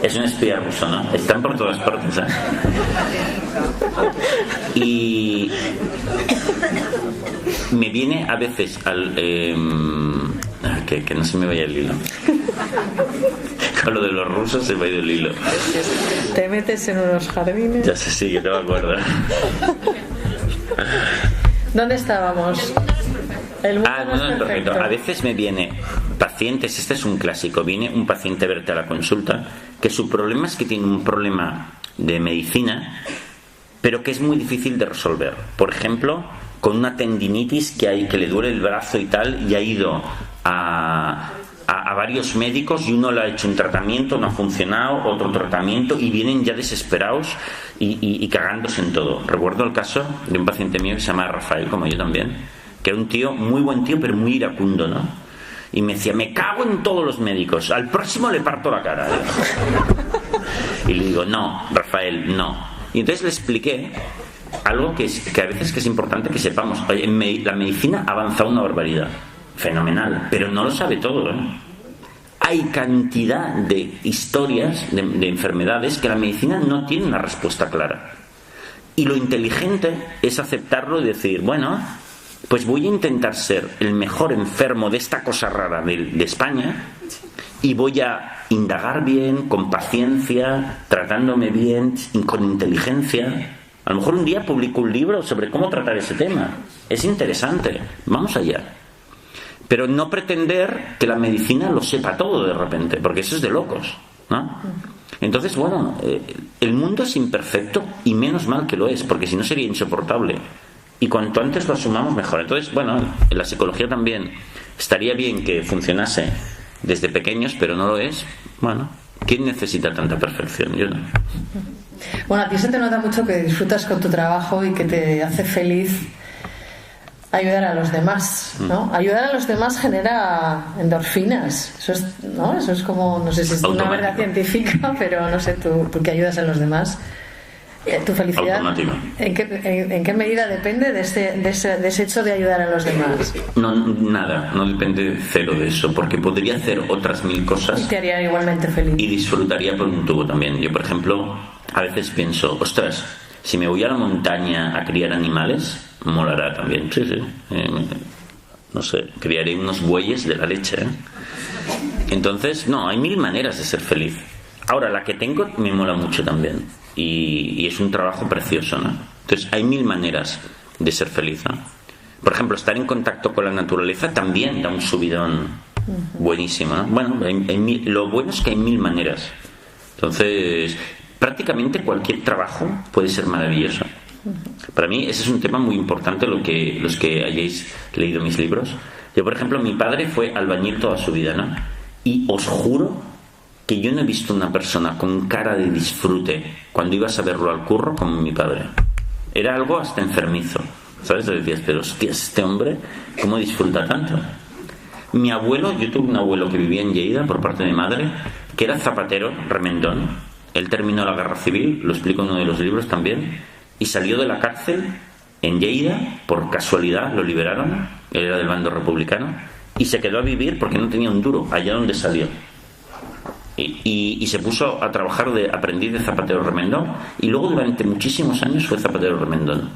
Es un espía ruso, ¿no? Están por todas partes, ¿eh? Y me viene a veces que no se me vaya el hilo. Con lo de los rusos se me ha ido el hilo. Te metes en unos jardines. Ya sé, sí, que no me acuerdo. ¿Dónde estábamos? El mundo no es perfecto. A veces me viene pacientes, este es un clásico, viene un paciente a verte a la consulta que su problema es que tiene un problema de medicina, pero que es muy difícil de resolver. Por ejemplo, con una tendinitis que le duele el brazo y tal, y ha ido a varios médicos y uno le ha hecho un tratamiento, no ha funcionado, otro tratamiento, y vienen ya desesperados y cagándose en todo. Recuerdo el caso de un paciente mío que se llama Rafael, como yo también, que era un tío, muy buen tío, pero muy iracundo, ¿no? Y me decía, me cago en todos los médicos, al próximo le parto la cara, ¿eh? Y le digo, no, Rafael, no. Y entonces le expliqué algo que a veces que es importante que sepamos. La medicina ha avanzado una barbaridad, fenomenal, pero no lo sabe todo, ¿eh? Hay cantidad de historias de enfermedades que la medicina no tiene una respuesta clara. Y lo inteligente es aceptarlo y decir, bueno, pues voy a intentar ser el mejor enfermo de esta cosa rara de España y voy a indagar bien, con paciencia, tratándome bien, con inteligencia. A lo mejor un día publico un libro sobre cómo tratar ese tema. Es interesante. Vamos allá. Pero no pretender que la medicina lo sepa todo de repente, porque eso es de locos, ¿no? Entonces, bueno, el mundo es imperfecto y menos mal que lo es, porque si no sería insoportable. Y cuanto antes lo asumamos, mejor. Entonces, bueno, en la psicología también estaría bien que funcionase desde pequeños, pero no lo es. Bueno, ¿quién necesita tanta perfección? Yo no. Bueno, a ti se te nota mucho que disfrutas con tu trabajo y que te hace feliz ayudar a los demás, ¿no? Ayudar a los demás genera endorfinas. Eso es, ¿no? Eso es como, no sé si es una verdad científica, pero no sé, tú que ayudas a los demás. ¿Tu felicidad en qué medida depende de ese hecho de ayudar a los demás? No, nada, no depende cero de eso, porque podría hacer otras 1000 cosas y te haría igualmente feliz y disfrutaría por un tubo también. Yo, por ejemplo, a veces pienso, ostras, si me voy a la montaña a criar animales, molará también. Sí. No sé, criaré unos bueyes de la leche, ¿eh? Entonces, no, hay 1000 maneras de ser feliz. Ahora, la que tengo me mola mucho también. Y es un trabajo precioso, ¿no? Entonces, hay 1000 maneras de ser feliz, ¿no? Por ejemplo, estar en contacto con la naturaleza también da un subidón buenísimo, ¿no? Bueno, lo bueno es que hay 1000 maneras. Entonces, prácticamente cualquier trabajo puede ser maravilloso. Para mí, ese es un tema muy importante, los que hayáis leído mis libros. Yo, por ejemplo, mi padre fue albañil toda su vida, ¿no? Y os juro que yo no he visto una persona con cara de disfrute cuando ibas a verlo al curro como mi padre. Era algo hasta enfermizo, ¿sabes? Te decías, pero hostias, este hombre, ¿cómo disfruta tanto? Mi abuelo, yo tuve un abuelo que vivía en Lleida por parte de mi madre, que era zapatero, remendón. Él terminó la guerra civil, lo explico en uno de los libros también, y salió de la cárcel en Lleida, por casualidad lo liberaron, él era del bando republicano, y se quedó a vivir porque no tenía un duro allá donde salió. Y se puso a trabajar de aprendiz de zapatero remendón y luego durante muchísimos años fue zapatero remendón.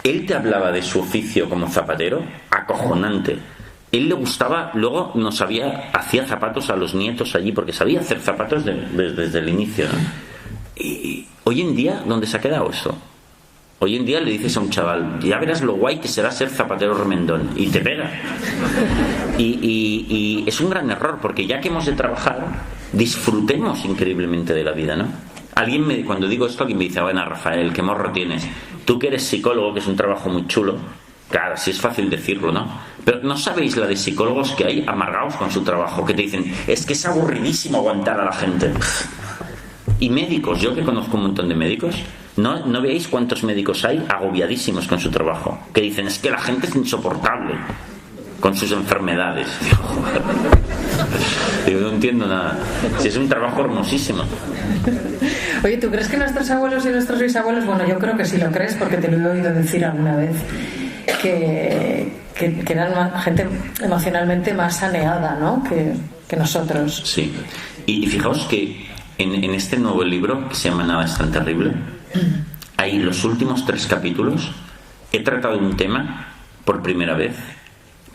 Él te hablaba de su oficio como zapatero acojonante. Él le gustaba, luego hacía zapatos a los nietos allí porque sabía hacer zapatos desde el inicio, ¿no? Y hoy en día, ¿dónde se ha quedado esto? Hoy en día le dices a un chaval, ya verás lo guay que será ser zapatero remendón, y te pega. Y es un gran error, porque ya que hemos de trabajar, disfrutemos increíblemente de la vida, ¿no? Cuando digo esto, alguien me dice, bueno, Rafael, qué morro tienes. Tú que eres psicólogo, que es un trabajo muy chulo. Claro, sí es fácil decirlo, ¿no? Pero ¿no sabéis la de psicólogos que hay amargados con su trabajo? Que te dicen, es que es aburridísimo aguantar a la gente. Y médicos, yo que conozco un montón de médicos, no veáis cuántos médicos hay agobiadísimos con su trabajo, que dicen, es que la gente es insoportable con sus enfermedades. Yo no entiendo nada. Si es un trabajo hermosísimo. Oye, ¿tú crees que nuestros abuelos y nuestros bisabuelos, bueno, yo creo que sí lo crees porque te lo he oído decir alguna vez, que eran gente emocionalmente más saneada, ¿no? que nosotros? Sí. Y fijaos que en este nuevo libro que se llama Nada es tan terrible, hay los últimos 3 capítulos. He tratado un tema por primera vez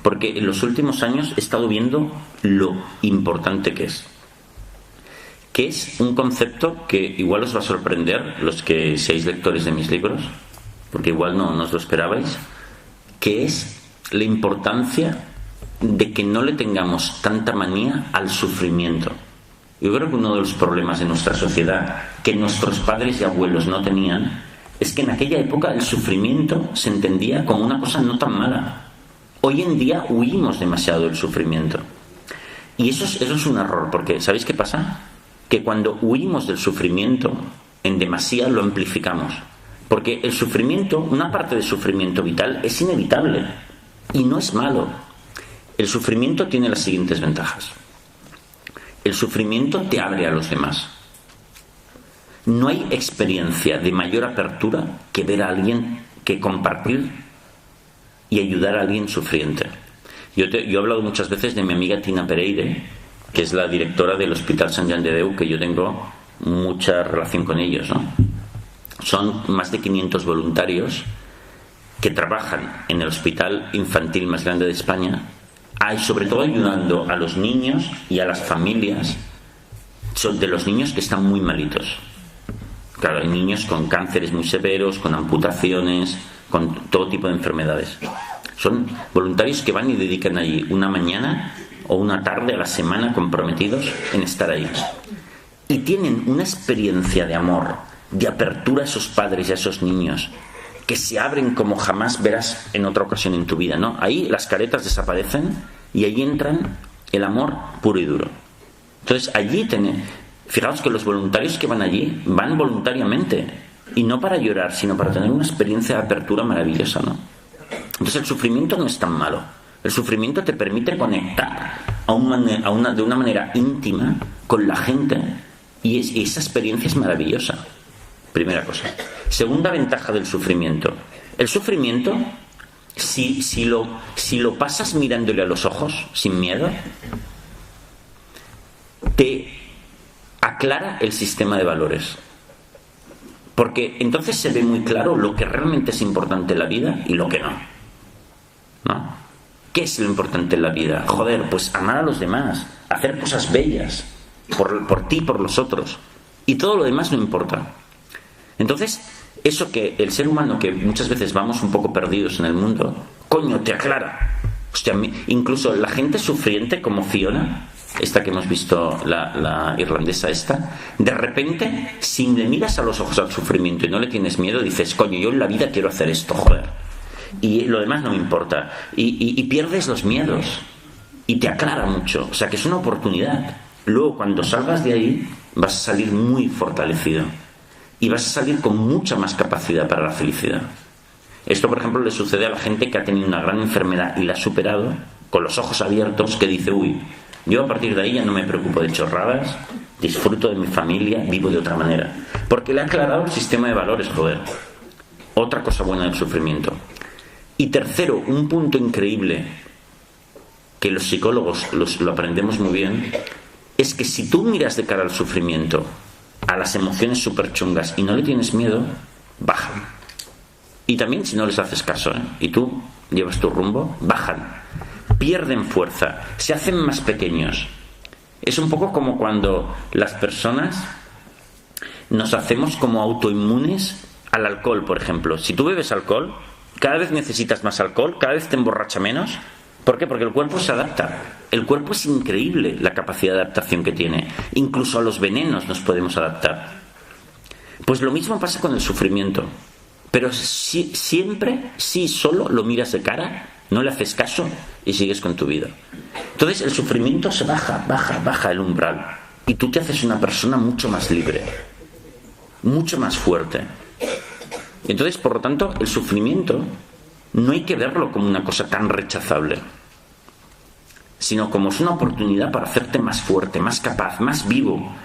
porque en los últimos años he estado viendo lo importante que es un concepto que igual os va a sorprender los que seáis lectores de mis libros, porque igual no os lo esperabais, que es la importancia de que no le tengamos tanta manía al sufrimiento. Yo creo que uno de los problemas de nuestra sociedad que nuestros padres y abuelos no tenían es que en aquella época el sufrimiento se entendía como una cosa no tan mala. Hoy en día huimos demasiado del sufrimiento. Y eso es un error, porque ¿sabéis qué pasa? Que cuando huimos del sufrimiento en demasía lo amplificamos. Porque el sufrimiento, una parte del sufrimiento vital es inevitable y no es malo. El sufrimiento tiene las siguientes ventajas. El sufrimiento te abre a los demás. No hay experiencia de mayor apertura que ver a alguien, que compartir y ayudar a alguien sufriente. Yo he hablado muchas veces de mi amiga Tina Pereire, que es la directora del Hospital Sant Joan de Déu, que yo tengo mucha relación con ellos, ¿no? Son más de 500 voluntarios que trabajan en el hospital infantil más grande de España, sobre todo ayudando a los niños y a las familias de los niños que están muy malitos. Claro, hay niños con cánceres muy severos, con amputaciones, con todo tipo de enfermedades. Son voluntarios que van y dedican allí una mañana o una tarde a la semana comprometidos en estar ahí. y tienen una experiencia de amor, de apertura a esos padres y a esos niños, que se abren como jamás verás en otra ocasión en tu vida, ¿no? Ahí las caretas desaparecen y ahí entran el amor puro y duro. Entonces allí fijaos que los voluntarios que van allí van voluntariamente, y no para llorar, sino para tener una experiencia de apertura maravillosa, ¿no? Entonces el sufrimiento no es tan malo. El sufrimiento te permite conectar de una manera íntima con la gente, y esa experiencia es maravillosa. Primera cosa. Segunda ventaja del sufrimiento. El sufrimiento, si lo pasas mirándole a los ojos, sin miedo, te aclara el sistema de valores. Porque entonces se ve muy claro lo que realmente es importante en la vida y lo que no. ¿No? ¿Qué es lo importante en la vida? Joder, pues amar a los demás, hacer cosas bellas por ti y por los otros. Y todo lo demás no importa. Entonces, eso que el ser humano, que muchas veces vamos un poco perdidos en el mundo, coño, te aclara. Hostia, incluso la gente sufriente como Fiona, esta que hemos visto, la irlandesa esta, de repente, si le miras a los ojos al sufrimiento y no le tienes miedo, dices, coño, yo en la vida quiero hacer esto, joder. Y lo demás no me importa. Y pierdes los miedos. Y te aclara mucho. O sea, que es una oportunidad. Luego, cuando salgas de ahí, vas a salir muy fortalecido. Y vas a salir con mucha más capacidad para la felicidad. Esto, por ejemplo, le sucede a la gente que ha tenido una gran enfermedad y la ha superado, con los ojos abiertos, que dice, uy, yo a partir de ahí ya no me preocupo de chorradas, disfruto de mi familia, vivo de otra manera. Porque le ha aclarado el sistema de valores, joder. Otra cosa buena del sufrimiento. Y tercero, un punto increíble, que los psicólogos lo aprendemos muy bien, es que si tú miras de cara al sufrimiento, a las emociones súper chungas, y no le tienes miedo, bajan. Y también si no les haces caso, y tú llevas tu rumbo, bajan, pierden fuerza, se hacen más pequeños. Es un poco como cuando las personas nos hacemos como autoinmunes al alcohol, por ejemplo. Si tú bebes alcohol, cada vez necesitas más alcohol, cada vez te emborracha menos. ¿Por qué? Porque el cuerpo se adapta. El cuerpo es increíble la capacidad de adaptación que tiene. Incluso a los venenos nos podemos adaptar. Pues lo mismo pasa con el sufrimiento. Pero siempre, si solo lo miras de cara, no le haces caso y sigues con tu vida. Entonces el sufrimiento se baja el umbral. Y tú te haces una persona mucho más libre, mucho más fuerte. Entonces, por lo tanto, el sufrimiento no hay que verlo como una cosa tan rechazable, sino como es una oportunidad para hacerte más fuerte, más capaz, más vivo,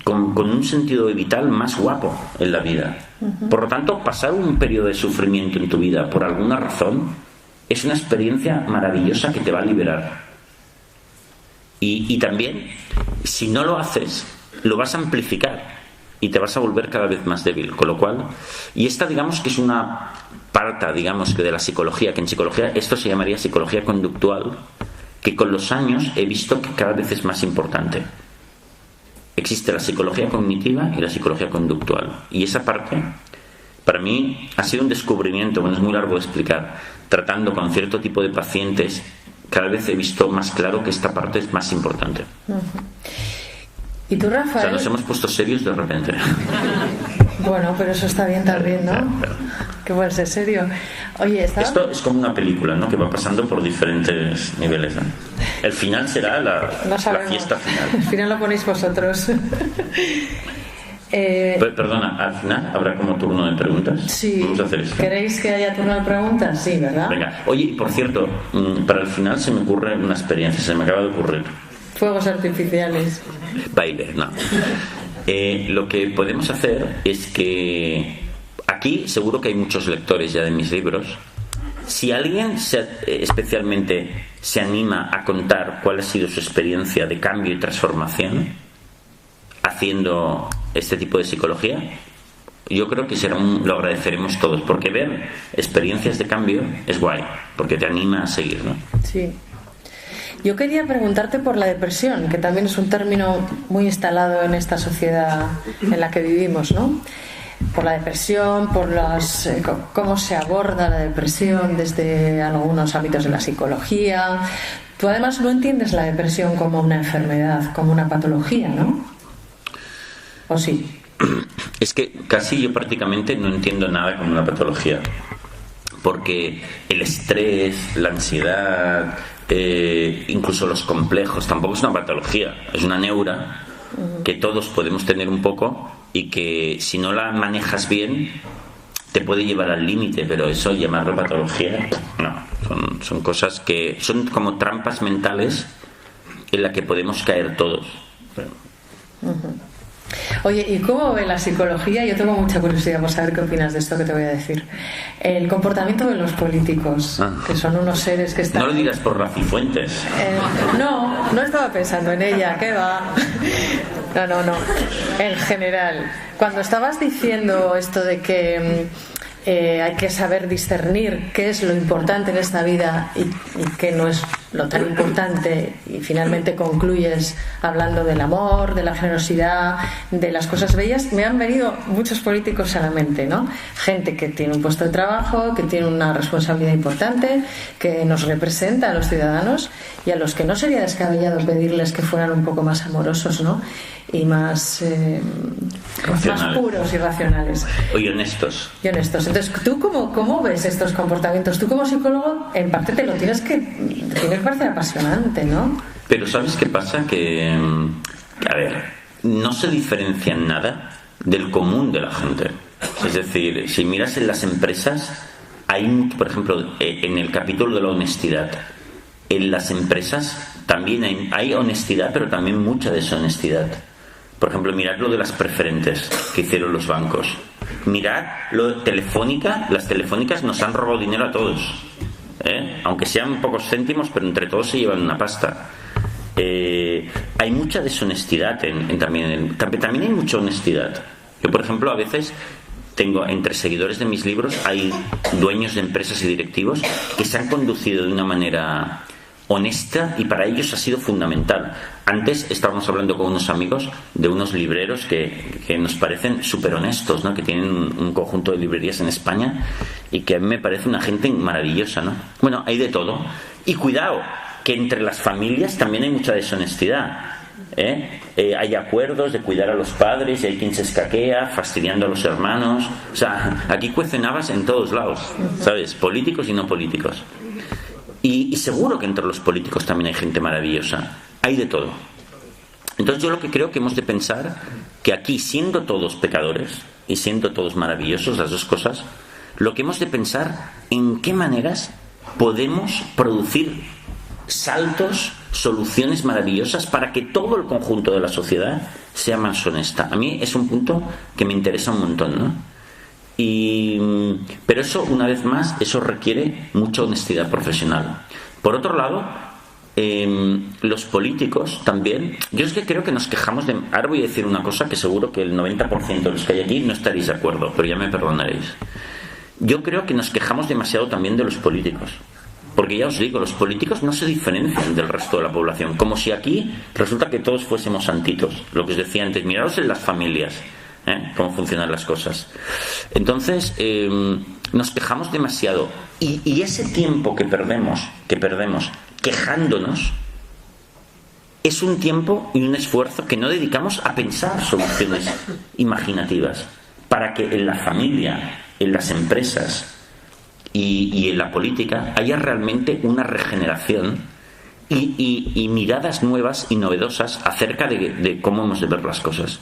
con un sentido vital más guapo en la vida. Por lo tanto, pasar un periodo de sufrimiento en tu vida por alguna razón es una experiencia maravillosa que te va a liberar. Y también, si no lo haces, lo vas a amplificar y te vas a volver cada vez más débil. Con lo cual, y esta digamos que es una parte, digamos, que de la psicología, que en psicología esto se llamaría psicología conductual, que con los años he visto que cada vez es más importante. Existe la psicología cognitiva y la psicología conductual. Y esa parte, para mí, ha sido un descubrimiento, bueno, es muy largo de explicar. Tratando con cierto tipo de pacientes, cada vez he visto más claro que esta parte es más importante. ¿Y tú, Rafael? O sea, nos hemos puesto serios de repente. Bueno, pero eso está bien también, ¿no? Que puede ser serio. Oye, esto es como una película, ¿no? Que va pasando por diferentes niveles, ¿no? El final será la fiesta final. El final lo ponéis vosotros. Perdona, al final habrá como turno de preguntas. Sí. Vamos a hacer eso. ¿Queréis que haya turno de preguntas? Sí, ¿verdad? Venga. Oye, y por cierto, para el final se me ocurre una experiencia, se me acaba de ocurrir. Fuegos artificiales. Baile, no. Lo que podemos hacer es que aquí seguro que hay muchos lectores ya de mis libros. Si alguien especialmente se anima a contar cuál ha sido su experiencia de cambio y transformación haciendo este tipo de psicología, yo creo que lo agradeceremos todos, porque ver experiencias de cambio es guay, porque te anima a seguir, ¿no? Sí. Yo quería preguntarte por la depresión, que también es un término muy instalado en esta sociedad en la que vivimos, ¿no? Por la depresión, por cómo se aborda la depresión desde algunos ámbitos de la psicología. Tú además no entiendes la depresión como una enfermedad, como una patología, ¿no? ¿O sí? Es que casi yo prácticamente no entiendo nada como una patología, porque el estrés, la ansiedad, incluso los complejos, tampoco es una patología, es una neura que todos podemos tener un poco y que si no la manejas bien te puede llevar al límite, pero eso llamarlo patología, no, son cosas que son como trampas mentales en las que podemos caer todos. Oye, ¿y cómo ve la psicología? Yo tengo mucha curiosidad por saber qué opinas de esto que te voy a decir. El comportamiento de los políticos, que son unos seres que están... No lo digas por Rafi Fuentes. No estaba pensando en ella, ¿qué va? No. En general, cuando estabas diciendo esto de que hay que saber discernir qué es lo importante en esta vida y qué no es lo tan importante, y finalmente concluyes hablando del amor, de la generosidad, de las cosas bellas, me han venido muchos políticos a la mente, ¿no? Gente que tiene un puesto de trabajo, que tiene una responsabilidad importante, que nos representa a los ciudadanos y a los que no sería descabellado pedirles que fueran un poco más amorosos, ¿no? Y más puros y racionales. Y honestos. Entonces, ¿tú cómo ves estos comportamientos? Tú como psicólogo, en parte te tienes que parecer apasionante, ¿no? Pero ¿sabes qué pasa? Que, a ver, no se diferencia en nada del común de la gente. Es decir, si miras en las empresas, hay, por ejemplo, en el capítulo de la honestidad, en las empresas también hay honestidad, pero también mucha deshonestidad. Por ejemplo, mirad lo de las preferentes que hicieron los bancos. Mirad lo de Telefónica. Las telefónicas nos han robado dinero a todos. Aunque sean pocos céntimos, pero entre todos se llevan una pasta. Hay mucha deshonestidad también hay mucha honestidad. Yo, por ejemplo, a veces tengo entre seguidores de mis libros, hay dueños de empresas y directivos que se han conducido de una manera honesta y para ellos ha sido fundamental. Antes estábamos hablando con unos amigos de unos libreros que nos parecen súper honestos, ¿no? Que tienen un conjunto de librerías en España y que a mí me parece una gente maravillosa, ¿no? Bueno, hay de todo. Y cuidado, que entre las familias también hay mucha deshonestidad. Hay acuerdos de cuidar a los padres y hay quien se escaquea fastidiando a los hermanos. O sea, aquí cuecen habas en todos lados, ¿sabes? Políticos y no políticos. Y seguro que entre los políticos también hay gente maravillosa. Hay de todo. Entonces yo lo que creo que hemos de pensar que aquí, siendo todos pecadores y siendo todos maravillosos, las dos cosas, lo que hemos de pensar en qué maneras podemos producir saltos, soluciones maravillosas para que todo el conjunto de la sociedad sea más honesta. A mí es un punto que me interesa un montón, ¿no? Pero eso, una vez más, eso requiere mucha honestidad profesional. Por otro lado, los políticos también, yo es que creo que nos quejamos de... Ahora voy a decir una cosa que seguro que el 90% de los que hay aquí no estaréis de acuerdo, pero ya me perdonaréis. Yo creo que nos quejamos demasiado también de los políticos, porque ya os digo, los políticos no se diferencian del resto de la población, como si aquí resulta que todos fuésemos santitos. Lo que os decía antes, miraros en las familias, cómo funcionan las cosas. Entonces nos quejamos demasiado y ese tiempo que perdemos quejándonos es un tiempo y un esfuerzo que no dedicamos a pensar soluciones imaginativas para que en la familia, en las empresas y en la política haya realmente una regeneración y miradas nuevas y novedosas acerca de cómo hemos de ver las cosas.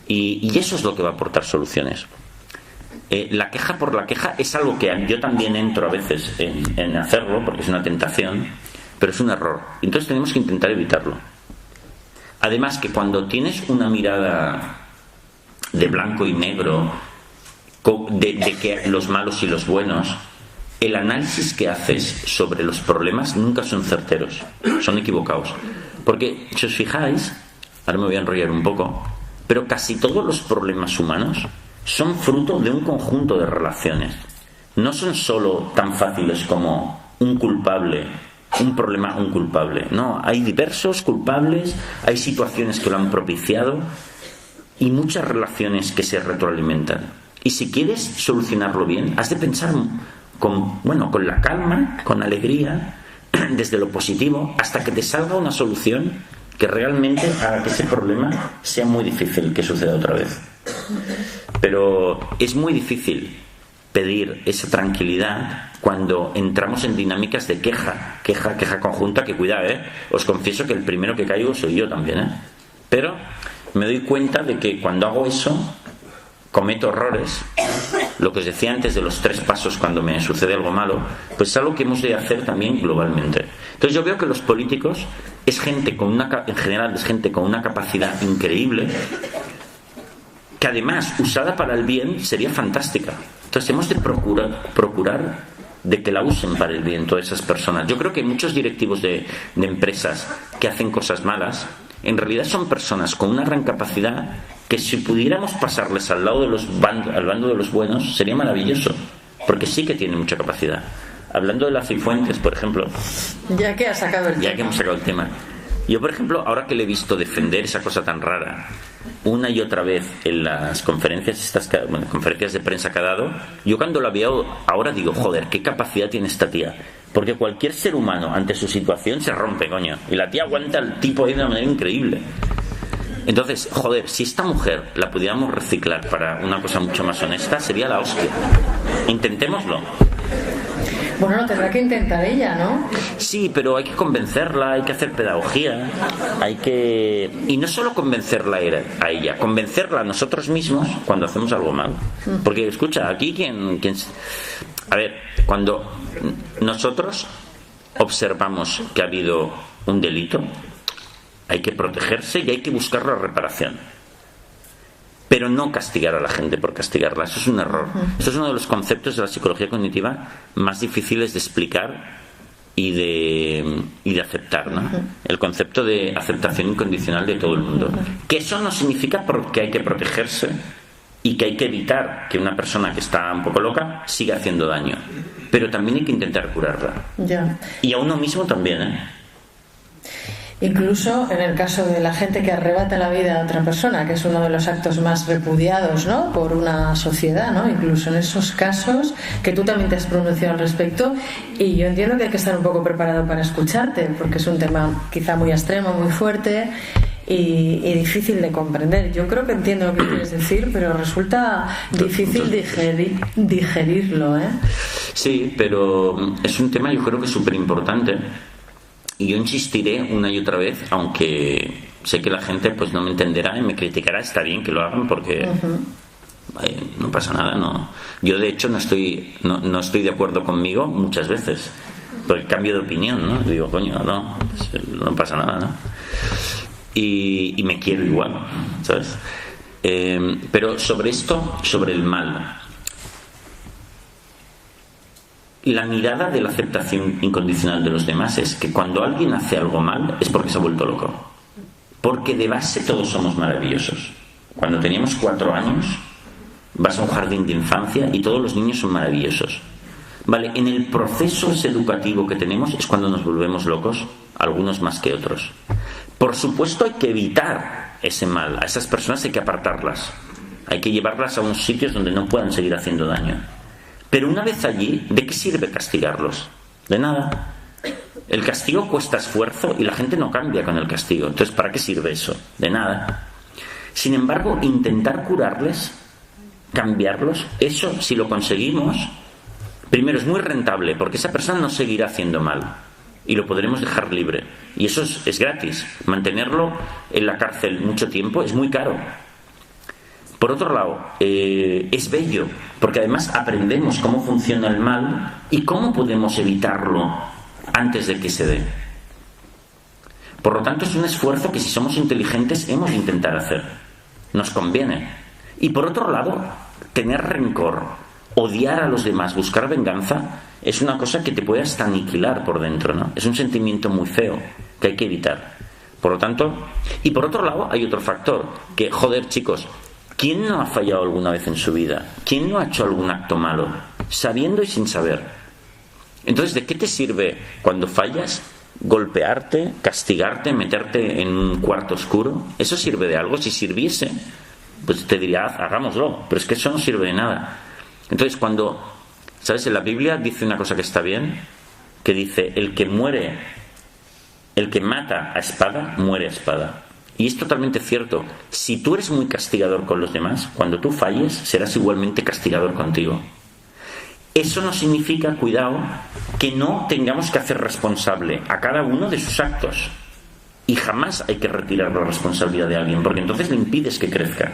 Y eso es lo que va a aportar soluciones. La queja por la queja es algo que yo también entro a veces en hacerlo, porque es una tentación, pero es un error. Entonces tenemos que intentar evitarlo. Además, que cuando tienes una mirada de blanco y negro, de que los malos y los buenos, el análisis que haces sobre los problemas nunca son certeros, son equivocados. Porque, si os fijáis, ahora me voy a enrollar un poco, pero casi todos los problemas humanos son fruto de un conjunto de relaciones. No son solo tan fáciles como un culpable, un problema, un culpable. No, hay diversos culpables, hay situaciones que lo han propiciado y muchas relaciones que se retroalimentan. Y si quieres solucionarlo bien, has de pensar con la calma, con alegría, desde lo positivo, hasta que te salga una solución que realmente haga que ese problema sea muy difícil que suceda otra vez. Pero es muy difícil pedir esa tranquilidad cuando entramos en dinámicas de queja conjunta, que cuidado, os confieso que el primero que caigo soy yo también, pero me doy cuenta de que cuando hago eso cometo errores. Lo que os decía antes de los 3 pasos cuando me sucede algo malo, pues es algo que hemos de hacer también globalmente. Entonces yo veo que los políticos es gente en general es gente con una capacidad increíble, que además usada para el bien sería fantástica. Entonces hemos de procurar de que la usen para el bien todas esas personas. Yo creo que muchos directivos de empresas que hacen cosas malas en realidad son personas con una gran capacidad, que si pudiéramos pasarles al lado de al bando de los buenos sería maravilloso, porque sí que tienen mucha capacidad. Hablando de las Cifuentes, por ejemplo, ya que hemos sacado el tema, yo por ejemplo, ahora que le he visto defender esa cosa tan rara una y otra vez en las conferencias conferencias de prensa que ha dado, yo cuando la veo ahora digo, joder, qué capacidad tiene esta tía, porque cualquier ser humano ante su situación se rompe, coño, y la tía aguanta al tipo ahí de una manera increíble. Entonces, joder, si esta mujer la pudiéramos reciclar para una cosa mucho más honesta, sería la hostia. Intentémoslo. Bueno, lo tendrá que intentar ella, ¿no? Sí, pero hay que convencerla, hay que hacer pedagogía, y no solo convencerla a ella, convencerla a nosotros mismos cuando hacemos algo mal. Porque, escucha, aquí a ver, cuando nosotros observamos que ha habido un delito, hay que protegerse y hay que buscar la reparación, pero no castigar a la gente por castigarla. Eso es un error. Eso es uno de los conceptos de la psicología cognitiva más difíciles de explicar y de aceptar, ¿no? El concepto de aceptación incondicional de todo el mundo, que eso no significa que hay que protegerse y que hay que evitar que una persona que está un poco loca siga haciendo daño, pero también hay que intentar curarla. Y a uno mismo también, Incluso en el caso de la gente que arrebata la vida a otra persona, que es uno de los actos más repudiados, ¿no?, por una sociedad, ¿no? Incluso en esos casos, que tú también te has pronunciado al respecto, y yo entiendo que hay que estar un poco preparado para escucharte, porque es un tema quizá muy extremo, muy fuerte y difícil de comprender. Yo creo que entiendo lo que quieres decir, pero resulta difícil digerirlo, Sí, pero es un tema, yo creo que súper importante. Y yo insistiré una y otra vez, aunque sé que la gente pues no me entenderá y me criticará. Está bien que lo hagan porque no pasa nada, no. Yo de hecho no estoy de acuerdo conmigo muchas veces, porque cambio de opinión, ¿no? Digo, coño, no pasa nada, ¿no? Y me quiero igual, ¿sabes? Pero sobre esto, sobre el mal, la mirada de la aceptación incondicional de los demás es que cuando alguien hace algo mal es porque se ha vuelto loco. Porque de base todos somos maravillosos. Cuando teníamos 4 años vas a un jardín de infancia y todos los niños son maravillosos. Vale, en el proceso educativo que tenemos es cuando nos volvemos locos, algunos más que otros. Por supuesto hay que evitar ese mal. A esas personas hay que apartarlas. Hay que llevarlas a unos sitios donde no puedan seguir haciendo daño. Pero una vez allí, ¿de qué sirve castigarlos? De nada. El castigo cuesta esfuerzo y la gente no cambia con el castigo. Entonces, ¿para qué sirve eso? De nada. Sin embargo, intentar curarles, cambiarlos, eso, si lo conseguimos, primero es muy rentable, porque esa persona no seguirá haciendo mal y lo podremos dejar libre. Y eso es gratis. Mantenerlo en la cárcel mucho tiempo es muy caro. Por otro lado, es bello, porque además aprendemos cómo funciona el mal y cómo podemos evitarlo antes de que se dé. Por lo tanto, es un esfuerzo que si somos inteligentes hemos de intentar hacer. Nos conviene. Y por otro lado, tener rencor, odiar a los demás, buscar venganza, es una cosa que te puede hasta aniquilar por dentro, ¿no? Es un sentimiento muy feo que hay que evitar. Por lo tanto, y por otro lado, hay otro factor, que, joder, chicos, ¿quién no ha fallado alguna vez en su vida? ¿Quién no ha hecho algún acto malo, sabiendo y sin saber? Entonces, ¿de qué te sirve cuando fallas golpearte, castigarte, meterte en un cuarto oscuro? ¿Eso sirve de algo? Si sirviese, pues te diría, hagámoslo. Pero es que eso no sirve de nada. Entonces, ¿sabes? En la Biblia dice una cosa que está bien, que dice, el que muere el que mata a espada, muere a espada. Y es totalmente cierto. Si tú eres muy castigador con los demás, cuando tú falles, serás igualmente castigador contigo. Eso no significa, cuidado, que no tengamos que hacer responsable a cada uno de sus actos. Y jamás hay que retirar la responsabilidad de alguien, porque entonces le impides que crezca.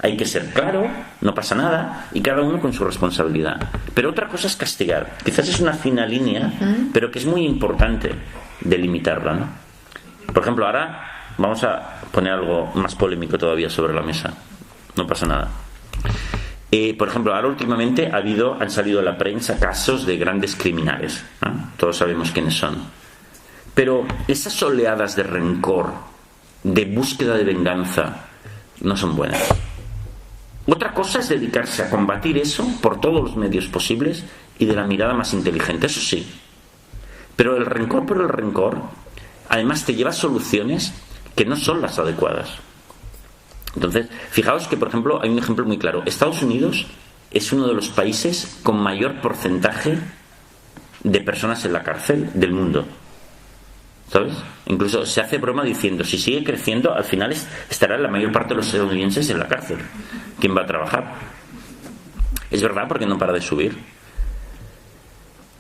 Hay que ser claro, no pasa nada, y cada uno con su responsabilidad. Pero otra cosa es castigar. Quizás es una fina línea, pero que es muy importante delimitarla, ¿no? Por ejemplo, ahora vamos a poner algo más polémico todavía sobre la mesa. No pasa nada. Por ejemplo, ahora últimamente han salido a la prensa casos de grandes criminales, ¿no? Todos sabemos quiénes son. Pero esas oleadas de rencor, de búsqueda de venganza, no son buenas. Otra cosa es dedicarse a combatir eso por todos los medios posibles y de la mirada más inteligente, eso sí. Pero el rencor por el rencor, además te lleva a soluciones que no son las adecuadas. Entonces, fijaos que, por ejemplo, hay un ejemplo muy claro. Estados Unidos es uno de los países con mayor porcentaje de personas en la cárcel del mundo. ¿Sabes? Incluso se hace broma diciendo, si sigue creciendo, al final estará la mayor parte de los estadounidenses en la cárcel. ¿Quién va a trabajar? Es verdad, porque no para de subir.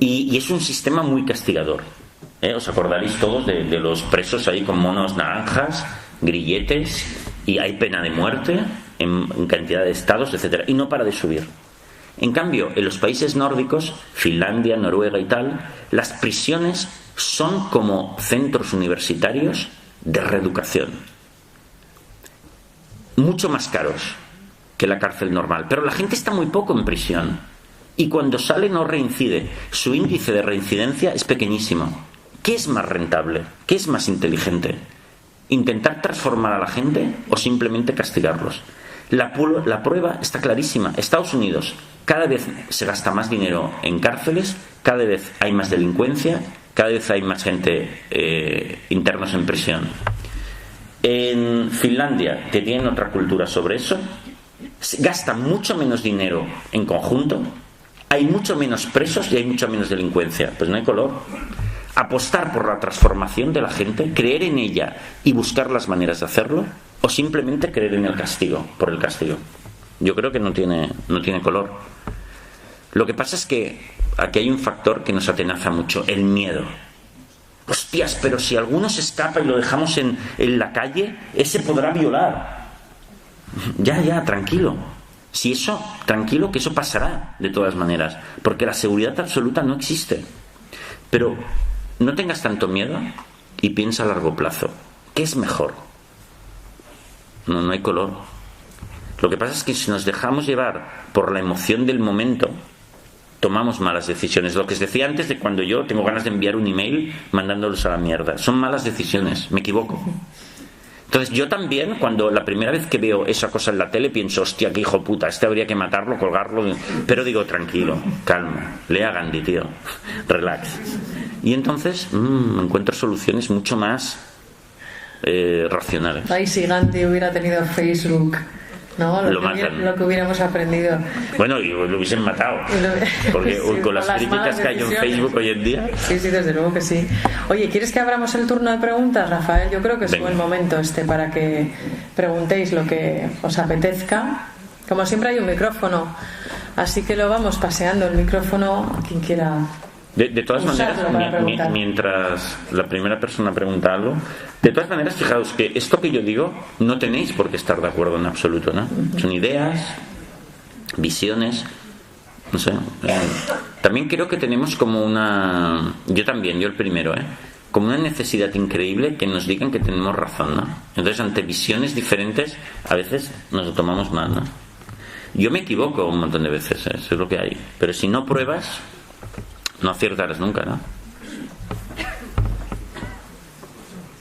Y es un sistema muy castigador. Os acordaréis todos de los presos ahí con monos naranjas, grilletes, y hay pena de muerte en cantidad de estados, etcétera, y no para de subir. En cambio, en los países nórdicos, Finlandia, Noruega y tal, las prisiones son como centros universitarios de reeducación, mucho más caros que la cárcel normal, pero la gente está muy poco en prisión y cuando sale no reincide. Su índice de reincidencia es pequeñísimo. ¿Qué es más rentable? ¿Qué es más inteligente? ¿Intentar transformar a la gente o simplemente castigarlos? La prueba está clarísima. Estados Unidos, cada vez se gasta más dinero en cárceles, cada vez hay más delincuencia, cada vez hay más gente internos en prisión. En Finlandia, que tienen otra cultura sobre eso, se gasta mucho menos dinero en conjunto, hay mucho menos presos y hay mucha menos delincuencia. Pues no hay color. Apostar por la transformación de la gente, creer en ella y buscar las maneras de hacerlo, o simplemente creer en el castigo, por el castigo. Yo creo que no tiene color. Lo que pasa es que aquí hay un factor que nos atenaza mucho, el miedo. Hostias, pero si alguno se escapa y lo dejamos en la calle, ese podrá violar. Ya, tranquilo. Si eso, tranquilo, que eso pasará de todas maneras, porque la seguridad absoluta no existe. Pero no tengas tanto miedo y piensa a largo plazo. ¿Qué es mejor? No hay color. Lo que pasa es que si nos dejamos llevar por la emoción del momento, tomamos malas decisiones. Lo que os decía antes de cuando yo tengo ganas de enviar un email mandándolos a la mierda. Son malas decisiones, me equivoco. Entonces yo también, cuando la primera vez que veo esa cosa en la tele, pienso, hostia, qué hijo puta, este habría que matarlo, colgarlo. Pero digo, tranquilo, calma, lea Gandhi, tío, relax. Y entonces encuentro soluciones mucho más racionales. Ay, si Gandhi hubiera tenido Facebook, ¿no? Lo que hubiéramos aprendido. Bueno, y lo hubiesen matado. Porque sí, con las críticas que hay en Facebook hoy en día. Sí, desde luego que sí. Oye, ¿quieres que abramos el turno de preguntas, Rafael? Yo creo que es buen momento para que preguntéis lo que os apetezca. Como siempre hay un micrófono, así que lo vamos paseando el micrófono a quien quiera. De todas maneras, mientras la primera persona pregunta algo, de todas maneras, fijaos que esto que yo digo no tenéis por qué estar de acuerdo en absoluto, ¿no? Son ideas, visiones, no sé. También creo que tenemos como una... Yo el primero, como una necesidad increíble que nos digan que tenemos razón, ¿no? Entonces, ante visiones diferentes, a veces nos lo tomamos mal, ¿no? Yo me equivoco un montón de veces, eso es lo que hay. Pero si no pruebas, no aciertarás nunca, ¿no?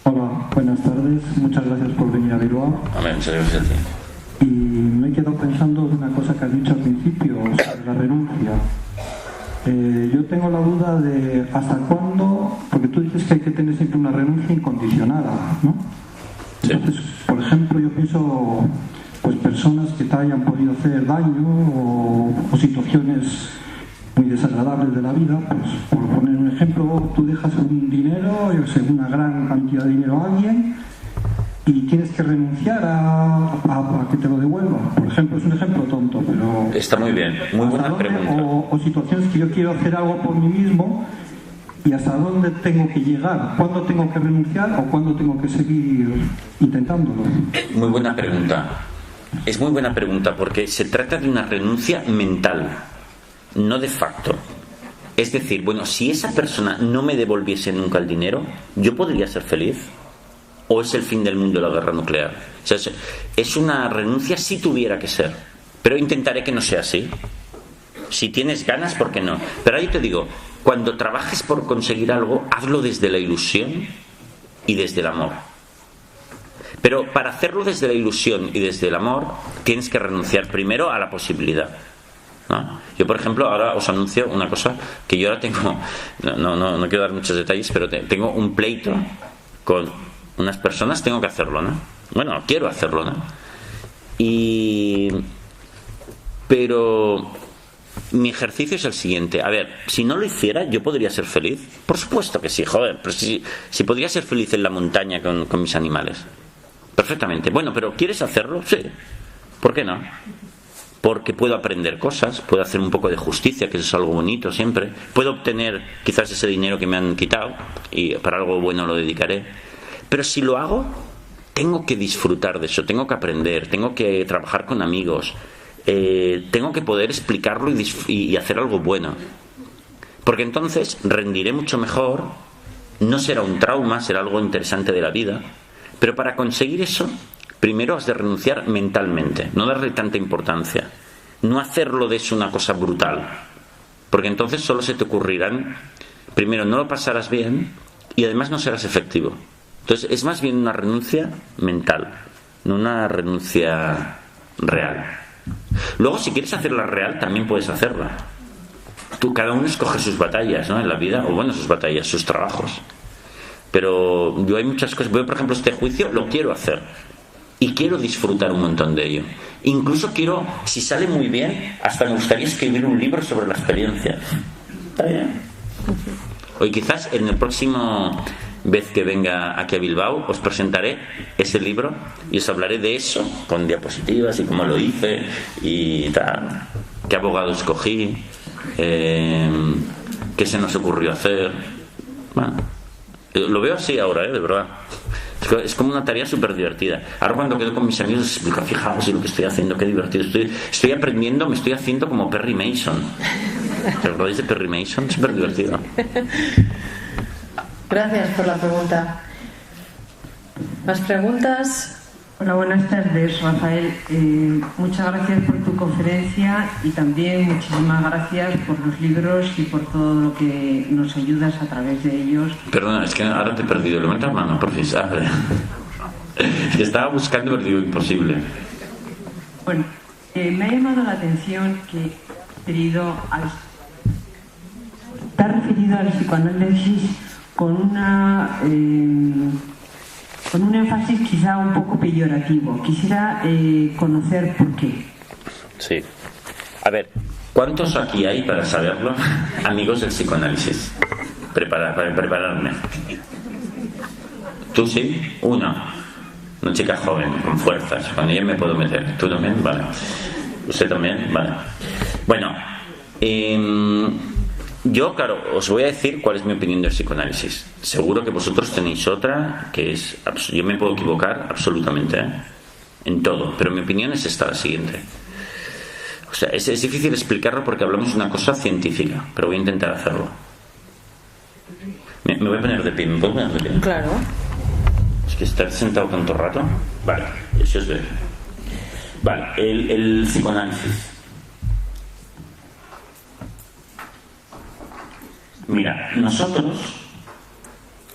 Hola, buenas tardes. Muchas gracias por venir a Bilbao. Muchas gracias a ti. Y me he quedado pensando en una cosa que has dicho al principio, sobre la renuncia. Yo tengo la duda de hasta cuándo, porque tú dices que hay que tener siempre una renuncia incondicionada, ¿no? Sí. Entonces, por ejemplo, yo pienso, pues personas que te hayan podido hacer daño o situaciones muy desagradables de la vida. Pues, por poner un ejemplo, tú dejas un dinero, yo sé, una gran cantidad de dinero a alguien y tienes que renunciar a que te lo devuelva. Por ejemplo, es un ejemplo tonto, pero... Está muy bien, muy buena pregunta. O situaciones que yo quiero hacer algo por mí mismo y hasta dónde tengo que llegar, cuándo tengo que renunciar o cuándo tengo que seguir intentándolo. Muy buena pregunta. Es muy buena pregunta porque se trata de una renuncia mental, no de facto. Es decir, bueno, si esa persona no me devolviese nunca el dinero, ¿yo podría ser feliz? ¿O es el fin del mundo la guerra nuclear? O sea, es una renuncia si tuviera que ser, pero intentaré que no sea así. Si tienes ganas, ¿por qué no? Pero ahí te digo, cuando trabajes por conseguir algo, hazlo desde la ilusión y desde el amor. Pero para hacerlo desde la ilusión y desde el amor, tienes que renunciar primero a la posibilidad, ¿no? Yo, por ejemplo, ahora os anuncio una cosa que yo ahora tengo, no quiero dar muchos detalles, pero tengo un pleito con unas personas, tengo que hacerlo, ¿no? Bueno, quiero hacerlo, ¿no? Pero mi ejercicio es el siguiente. A ver, si no lo hiciera, ¿yo podría ser feliz? Por supuesto que sí, joder. Pero si podría ser feliz en la montaña con mis animales. Perfectamente. Bueno, pero ¿quieres hacerlo? Sí. ¿Por qué no? Porque puedo aprender cosas, puedo hacer un poco de justicia, que eso es algo bonito siempre. Puedo obtener quizás ese dinero que me han quitado y para algo bueno lo dedicaré. Pero si lo hago, tengo que disfrutar de eso, tengo que aprender, tengo que trabajar con amigos, tengo que poder explicarlo y hacer algo bueno. Porque entonces rendiré mucho mejor, no será un trauma, será algo interesante de la vida. Pero para conseguir eso, primero has de renunciar mentalmente, no darle tanta importancia, no hacerlo de eso una cosa brutal, porque entonces solo se te ocurrirán, primero no lo pasarás bien y además no serás efectivo. Entonces es más bien una renuncia mental, no una renuncia real. Luego, si quieres hacerla real, también puedes hacerla. Cada uno escoge sus batallas, ¿no?, en la vida, o bueno, sus batallas, sus trabajos. Pero yo hay muchas cosas. Yo, por ejemplo, este juicio lo quiero hacer y quiero disfrutar un montón de ello. Incluso quiero, si sale muy bien, hasta me gustaría escribir un libro sobre la experiencia. ¿Está bien? Hoy quizás en el próximo vez que venga aquí a Bilbao os presentaré ese libro y os hablaré de eso con diapositivas y cómo lo hice y tal, qué abogado escogí, qué se nos ocurrió hacer. Bueno, lo veo así ahora, de verdad. Es como una tarea súper divertida. Ahora cuando quedo con mis amigos les explico, fijaos en lo que estoy haciendo, qué divertido. Estoy aprendiendo, me estoy haciendo como Perry Mason. ¿Te acordáis de Perry Mason? Súper divertido. Gracias por la pregunta. ¿Más preguntas? Hola, buenas tardes, Rafael. Muchas gracias por tu conferencia y también muchísimas gracias por los libros y por todo lo que nos ayudas a través de ellos. Perdona, es que ahora te he perdido. Levanta la mano, profesor. Es que estaba buscando, pero digo, imposible. Bueno, me ha llamado la atención que te has referido al psicoanálisis con un énfasis quizá un poco peyorativo. Quisiera conocer por qué. Sí. A ver, ¿cuántos aquí hay, para saberlo, amigos del psicoanálisis? Para prepararme. ¿Tú sí? Una chica joven, con fuerzas. Con ella me puedo meter. ¿Tú también? Vale. ¿Usted también? Vale. Bueno, yo, claro, os voy a decir cuál es mi opinión del psicoanálisis. Seguro que vosotros tenéis otra, que es... Yo me puedo equivocar absolutamente, en todo, pero mi opinión es esta, la siguiente. O sea, es difícil explicarlo porque hablamos de una cosa científica, pero voy a intentar hacerlo. Me voy a poner de pie. ¿Me puedo poner de pie? Claro. Es que estar sentado tanto rato... Vale, eso es ver. Vale, el psicoanálisis. Mira, nosotros...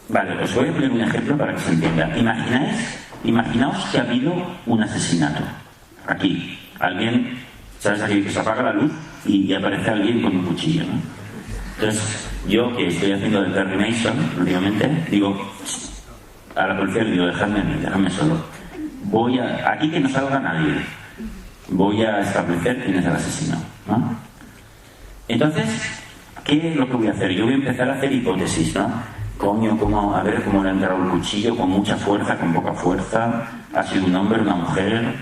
Vale, os voy a poner un ejemplo para que se entienda. Imaginaos que ha habido un asesinato. Aquí. Alguien, ¿sabes? Aquí que se apaga la luz y aparece alguien con un cuchillo, ¿no? Entonces, yo que estoy haciendo de Perry Mason últimamente, digo a la policía, le digo, déjame solo. Aquí que no salga nadie. Voy a establecer quién es el asesino, ¿no? Entonces, ¿qué es lo que voy a hacer? Yo voy a empezar a hacer hipótesis, ¿no? Coño, a ver cómo le ha entrado el cuchillo, con mucha fuerza, con poca fuerza, ha sido un hombre, una mujer,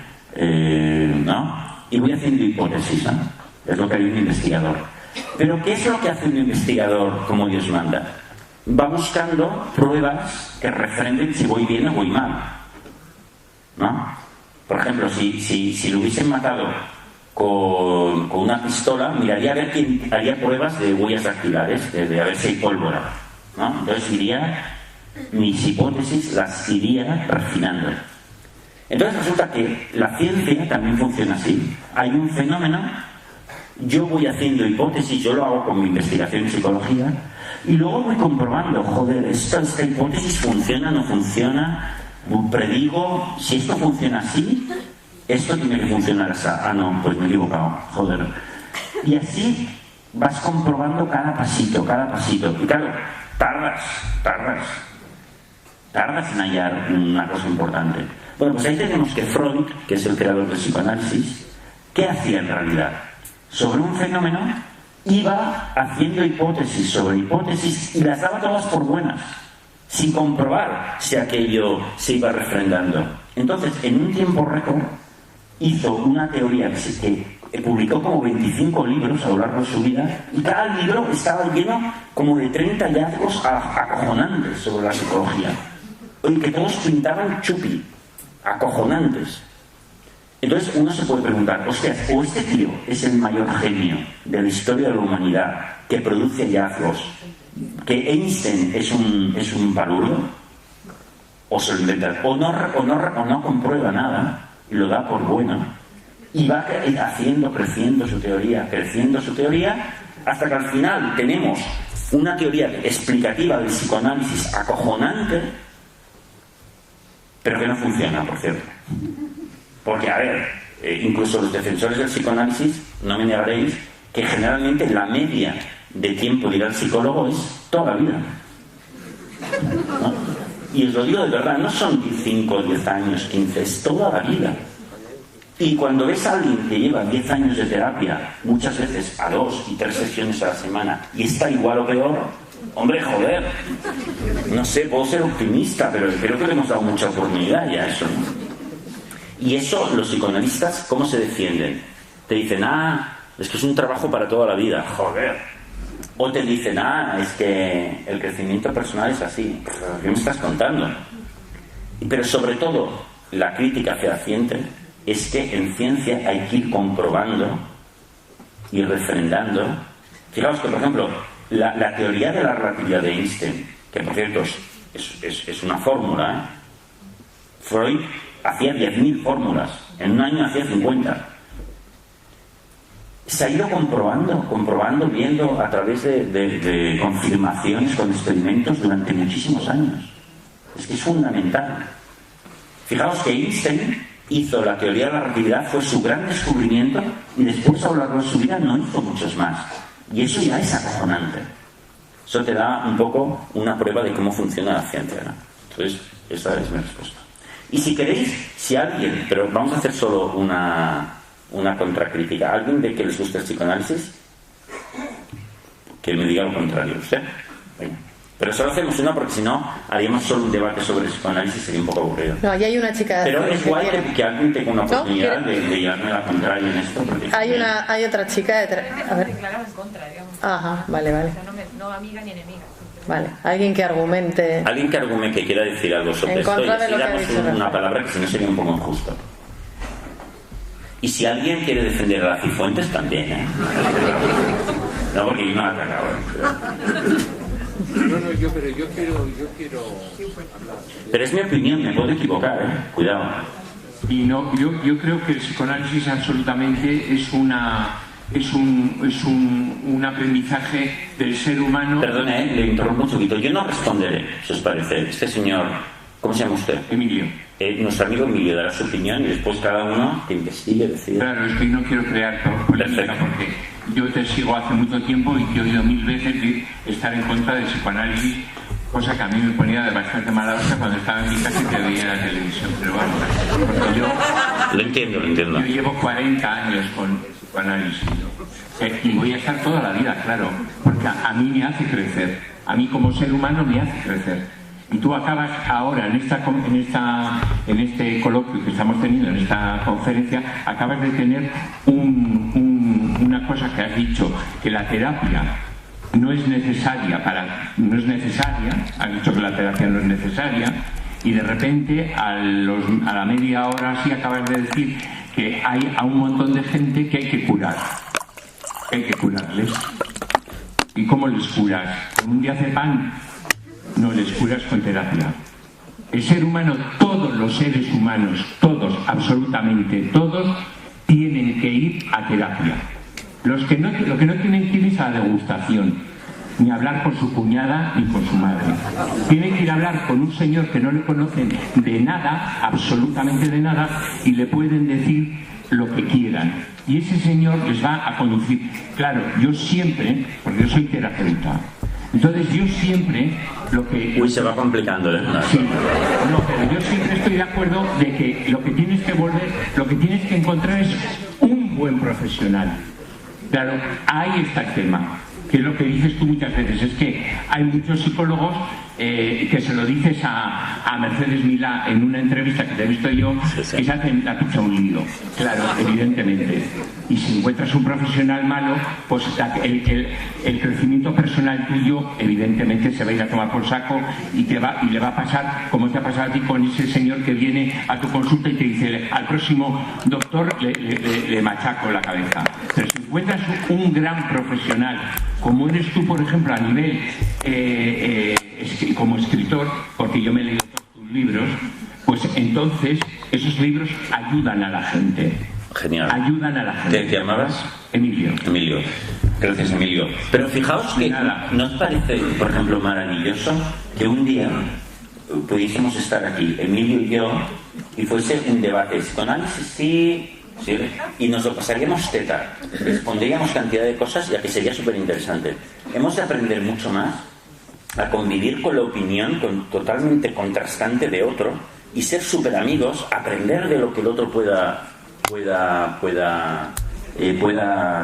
¿no? Y voy haciendo hipótesis, ¿no? Es lo que haría un investigador. Pero ¿qué es lo que hace un investigador como Dios manda? Va buscando pruebas que refrenden si voy bien o voy mal, ¿no? Por ejemplo, si lo hubiesen matado con una pistola, miraría a ver quién haría pruebas de huellas dactilares, de a ver si hay pólvora, ¿no? Entonces mis hipótesis las iría refinando. Entonces resulta que la ciencia también funciona así. Hay un fenómeno, yo voy haciendo hipótesis, yo lo hago con mi investigación en psicología, y luego voy comprobando, joder, esta hipótesis funciona, no funciona, predigo, si esto funciona así, esto tiene que funcionar así. Ah, no, pues me he equivocado, joder. Y así vas comprobando cada pasito. Y claro, tardas en hallar una cosa importante. Bueno, pues ahí tenemos que Freud, que es el creador del psicoanálisis, ¿qué hacía en realidad? Sobre un fenómeno iba haciendo hipótesis sobre hipótesis y las daba todas por buenas, sin comprobar si aquello se iba refrendando. Entonces, en un tiempo récord, hizo una teoría que publicó como 25 libros a lo largo de su vida, y cada libro estaba lleno como de 30 hallazgos acojonantes sobre la psicología, y que todos pintaban chupi, acojonantes. Entonces uno se puede preguntar, hostia, o este tío es el mayor genio de la historia de la humanidad, que produce hallazgos, que Einstein es un palurdo, o se lo inventa, o no comprueba nada y lo da por bueno, y va creciendo su teoría, hasta que al final tenemos una teoría explicativa del psicoanálisis acojonante, pero que no funciona, por cierto. Porque, a ver, incluso los defensores del psicoanálisis, no me negaréis, que generalmente la media de tiempo de ir al psicólogo es toda la vida, ¿no? Y os lo digo de verdad, no son 5, 10 años, 15, es toda la vida. Y cuando ves a alguien que lleva 10 años de terapia, muchas veces a 2 y 3 sesiones a la semana, y está igual o peor, hombre, joder, no sé, puedo ser optimista, pero creo que le hemos dado mucha oportunidad ya a eso, ¿no? Y eso, los psicoanalistas, ¿cómo se defienden? Te dicen, es que es un trabajo para toda la vida, joder. O te dicen, es que el crecimiento personal es así. ¿Qué me estás contando? Pero sobre todo, la crítica fehaciente es que en ciencia hay que ir comprobando y refrendando. Fijaos que, por ejemplo, la teoría de la relatividad de Einstein, que por cierto es una fórmula, Freud hacía 10.000 fórmulas, en un año hacía 50. Se ha ido comprobando, viendo a través de confirmaciones con experimentos durante muchísimos años. Es que es fundamental. Fijaos que Einstein hizo la teoría de la relatividad, fue su gran descubrimiento, y después a lo largo de su vida no hizo muchos más. Y eso ya es acojonante. Eso te da un poco una prueba de cómo funciona la ciencia, ¿no? Entonces, esa es mi respuesta. Y si queréis, si alguien, pero vamos a hacer solo una contracrítica, ¿alguien de que les gusta el psicoanálisis? Que me diga lo contrario, ¿usted? Venga. Pero solo hacemos una porque si no haríamos solo un debate sobre el psicoanálisis, sería un poco aburrido. No, ahí hay una chica. Pero es guay que alguien tenga una oportunidad de llevarme la contraria en esto. Hay otra chica a ver. Declarado en contra, digamos. Ajá, vale. O sea, no amiga ni enemiga. Vale, alguien que argumente. Alguien que quiera decir algo sobre esto, y así damos una palabra que si no sería un poco injusto. Y si alguien quiere defender a la Cifuentes también, ¿eh? No, porque yo no la acabo. No, yo quiero hablar. Pero es mi opinión, me puedo equivocar, ¿eh? Cuidado. Y no, yo creo que el psicoanálisis absolutamente es un aprendizaje del ser humano. Perdone, le interrumpo un poquito. Yo no responderé, si os parece. Este señor, ¿cómo se llama usted? Emilio. Nuestro amigo Emilio dará su opinión y después cada uno que investigue, decide. Claro, es que no quiero crear polémica porque yo te sigo hace mucho tiempo y te he oído 1000 veces estar en contra del psicoanálisis, cosa que a mí me ponía de bastante mala hostia cuando estaba en mi casa y te veía en la televisión. Pero vamos, porque Lo entiendo. Yo llevo 40 años psicoanálisis. Y voy a estar toda la vida, claro, porque a mí me hace crecer, a mí como ser humano me hace crecer. Y tú acabas ahora en este coloquio que estamos teniendo, en esta conferencia, acabas de tener una cosa que has dicho, que la terapia no es necesaria, has dicho que la terapia no es necesaria, y de repente a la media hora sí acabas de decir que hay a un montón de gente que hay que curar. Hay que curarles. ¿Y cómo les curas? ¿Con un diazepam? No, les curas con terapia. El ser humano, todos los seres humanos, todos, absolutamente todos, tienen que ir a terapia. Lo que no tienen que ir es a la degustación, ni hablar con su cuñada ni con su madre. Tienen que ir a hablar con un señor que no le conocen de nada, absolutamente de nada, y le pueden decir lo que quieran. Y ese señor les va a conducir. Claro, yo siempre, porque yo soy terapeuta, entonces yo siempre lo que... Uy, se va complicando, ¿eh? Sí, no, pero yo siempre estoy de acuerdo de que lo que tienes que encontrar es un buen profesional. Claro, ahí está el tema, que es lo que dices tú muchas veces, es que hay muchos psicólogos que se lo dices a Mercedes Milá en una entrevista que te he visto yo, que se hacen la pizza un lío, claro, evidentemente. Y si encuentras un profesional malo, pues el crecimiento personal tuyo, evidentemente, se va a ir a tomar por saco y le va a pasar como te ha pasado a ti con ese señor que viene a tu consulta y te dice, al próximo doctor le machaco la cabeza. Pero si encuentras un gran profesional, como eres tú, por ejemplo, a nivel como escritor, porque yo me he leído todos tus libros, pues entonces esos libros ayudan a la gente. Genial. Ayudan a la gente. ¿Te llamabas? Emilio. Emilio. Gracias, Emilio. Pero fijaos que ¿no os parece, por ejemplo, maravilloso que un día pudiésemos estar aquí, Emilio y yo, y fuese un debate psicoanálisis, sí, y nos lo pasaríamos teta, respondríamos cantidad de cosas, ya que sería súper interesante. Hemos de aprender mucho más a convivir con la opinión totalmente contrastante de otro y ser súper amigos, aprender de lo que el otro pueda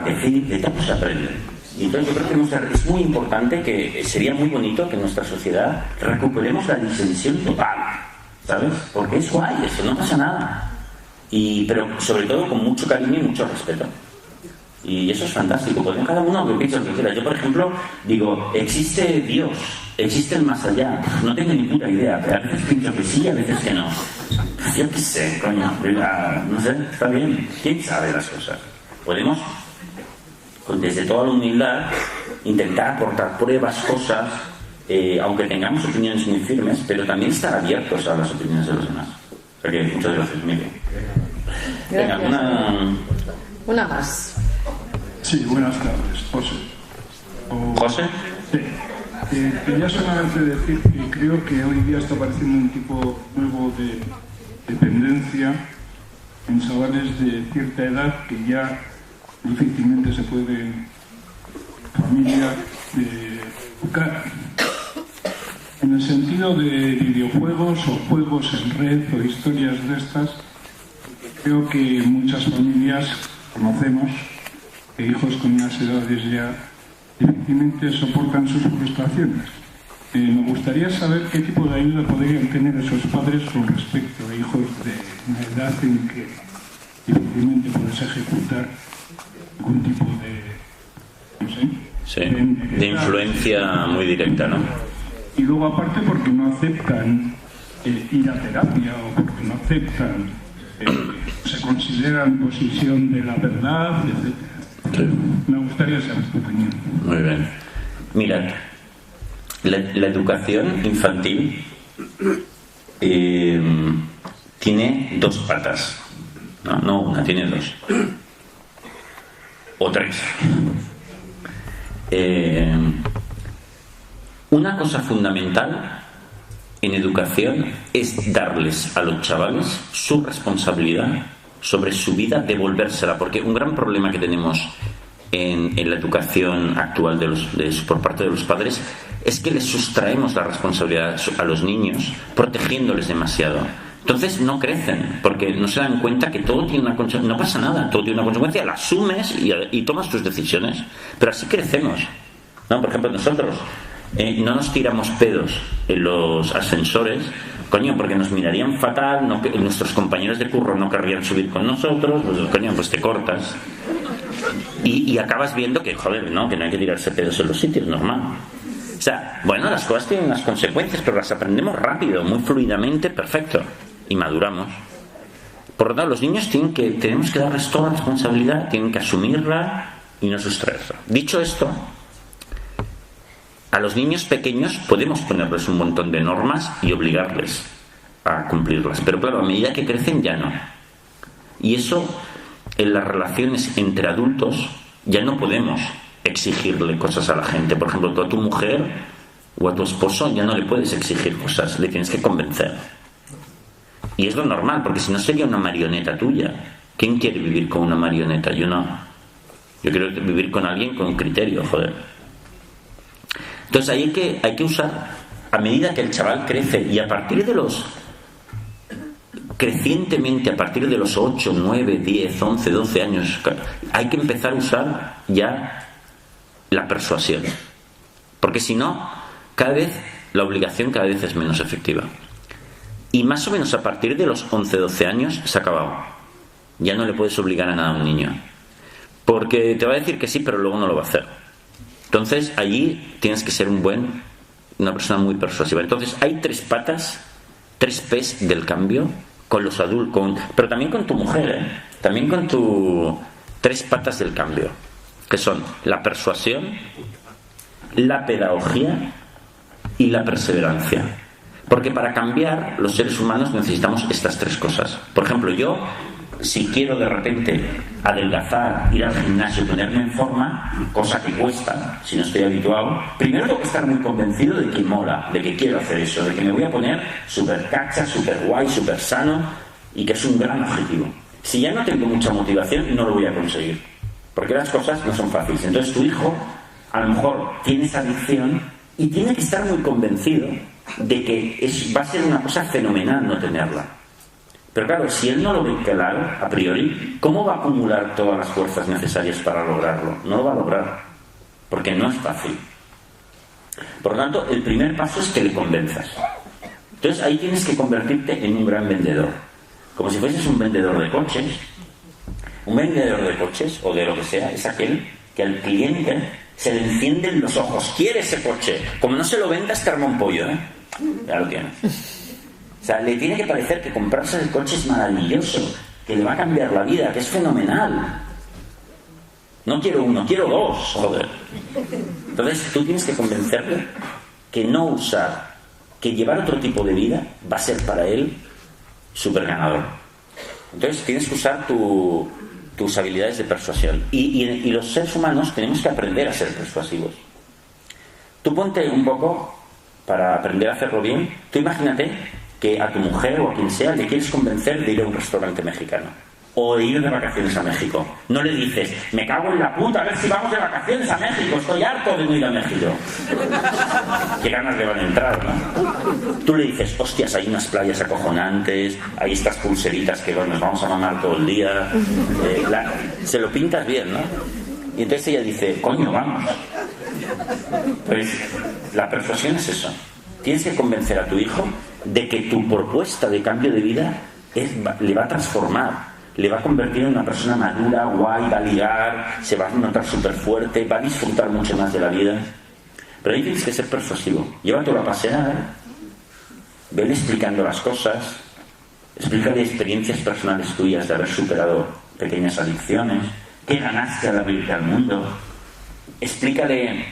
decir, de todo se aprende. Y entonces yo creo que es muy importante, que sería muy bonito que en nuestra sociedad recuperemos la disensión total, ¿sabes? Porque es guay, eso no pasa nada. Pero sobre todo con mucho cariño y mucho respeto. Y eso es fantástico, porque cada uno que piensa lo que quiera. Yo, por ejemplo, digo, existe Dios, existe el más allá. No tengo ni puta idea, pero a veces pienso que sí, a veces que no. Yo qué sé, coño, no sé, está bien. ¿Quién sabe las cosas? Podemos, desde toda la humildad, intentar aportar pruebas, cosas, aunque tengamos opiniones muy firmes, pero también estar abiertos a las opiniones de los demás. O sea que muchas gracias, Miguel. Venga, una más. Sí, buenas tardes, José. ¿José? Sí. Quería solamente decir que creo que hoy día está apareciendo un tipo nuevo de dependencia en chavales de cierta edad que ya difícilmente se puede familia educar. En el sentido de videojuegos o juegos en red o historias de estas, creo que muchas familias conocemos que hijos con unas edades ya difícilmente soportan sus frustraciones. Me gustaría saber qué tipo de ayuda podrían tener esos padres con respecto a hijos de una edad en que difícilmente puedes ejecutar algún tipo de, no sé, sí, de influencia muy directa, ¿no? Y luego aparte porque no aceptan ir a terapia o porque no aceptan, se consideran posición de la verdad, etc. Sí. Me gustaría saber tu opinión. Muy bien. Mirad, la educación infantil tiene dos patas. No una, tiene dos. O tres. Una cosa fundamental en educación es darles a los chavales su responsabilidad sobre su vida, devolvérsela, porque un gran problema que tenemos en la educación actual por parte de los padres es que les sustraemos la responsabilidad a los niños, protegiéndoles demasiado. Entonces no crecen, porque no se dan cuenta que todo tiene una consecuencia. No pasa nada, todo tiene una consecuencia, la asumes y tomas tus decisiones. Pero así crecemos, ¿no? Por ejemplo, nosotros no nos tiramos pedos en los ascensores, coño, porque nos mirarían fatal, nuestros compañeros de curro no querrían subir con nosotros, pues te cortas. Y acabas viendo que, joder, ¿no? Que no hay que tirarse pedos en los sitios, normal. O sea, bueno, las cosas tienen unas consecuencias, pero las aprendemos rápido, muy fluidamente, perfecto. Y maduramos. Por lo tanto, los niños tenemos que darles toda la responsabilidad, tienen que asumirla y no sustraerla. Dicho esto, a los niños pequeños podemos ponerles un montón de normas y obligarles a cumplirlas. Pero claro, a medida que crecen ya no. Y eso, en las relaciones entre adultos, ya no podemos exigirle cosas a la gente. Por ejemplo, tú a tu mujer o a tu esposo ya no le puedes exigir cosas, le tienes que convencer. Y es lo normal, porque si no sería una marioneta tuya. ¿Quién quiere vivir con una marioneta? Yo no. Yo quiero vivir con alguien con criterio, joder. Entonces ahí hay que usar, a medida que el chaval crece, y crecientemente a partir de los 8, 9, 10, 11, 12 años, hay que empezar a usar ya la persuasión. Porque si no, la obligación cada vez es menos efectiva. Y más o menos a partir de los 11, 12 años se ha acabado. Ya no le puedes obligar a nada a un niño. Porque te va a decir que sí, pero luego no lo va a hacer. Entonces allí tienes que ser una persona muy persuasiva. Entonces hay 3 patas, 3 P's del cambio con los adultos, pero también con tu mujer, también con 3 patas del cambio, que son la persuasión, la pedagogía y la perseverancia. Porque para cambiar, los seres humanos necesitamos estas 3 cosas. Por ejemplo, yo, si quiero de repente adelgazar, ir al gimnasio, ponerme en forma, cosa que cuesta, si no estoy habituado, primero tengo que estar muy convencido de que mola, de que quiero hacer eso, de que me voy a poner súper cacha, súper guay, súper sano, y que es un gran objetivo. Si ya no tengo mucha motivación, no lo voy a conseguir, porque las cosas no son fáciles. Entonces tu hijo, a lo mejor, tiene esa adicción y tiene que estar muy convencido de que va a ser una cosa fenomenal no tenerla. Pero claro, si él no lo ve claro, a priori, ¿cómo va a acumular todas las fuerzas necesarias para lograrlo? No lo va a lograr, porque no es fácil. Por lo tanto, el primer paso es que le convenzas. Entonces ahí tienes que convertirte en un gran vendedor. Como si fueses un vendedor de coches. Un vendedor de coches, o de lo que sea, es aquel que al cliente se le encienden los ojos. Quiere ese coche. Como no se lo vendas, te arma un pollo, ¿eh? Ya lo tienes. O sea, le tiene que parecer que comprarse el coche es maravilloso, que le va a cambiar la vida, que es fenomenal. No quiero 1, quiero 2, joder. Entonces tú tienes que convencerle que no usar, que llevar otro tipo de vida va a ser para él súper ganador. Entonces tienes que usar tus habilidades de persuasión. Y los seres humanos tenemos que aprender a ser persuasivos. Tú ponte un poco, para aprender a hacerlo bien, tú imagínate que a tu mujer o a quien sea le quieres convencer de ir a un restaurante mexicano o de ir de vacaciones a México. No le dices, me cago en la puta, a ver si vamos de vacaciones a México, estoy harto de no ir a México. Qué ganas le van a entrar, ¿no? Tú le dices, hostias, hay unas playas acojonantes, hay estas pulseritas que nos vamos a mamar todo el día. Se lo pintas bien, ¿no? Y entonces ella dice, coño, vamos. Pues la persuasión es eso. Tienes que convencer a tu hijo de que tu propuesta de cambio de vida le va a transformar, le va a convertir en una persona madura, guay, va a ligar, se va a notar súper fuerte, va a disfrutar mucho más de la vida. Pero ahí tienes que ser persuasivo. Llévatelo a pasear, vele explicando las cosas, explícale experiencias personales tuyas de haber superado pequeñas adicciones, qué ganaste al abrirte al mundo. Explícale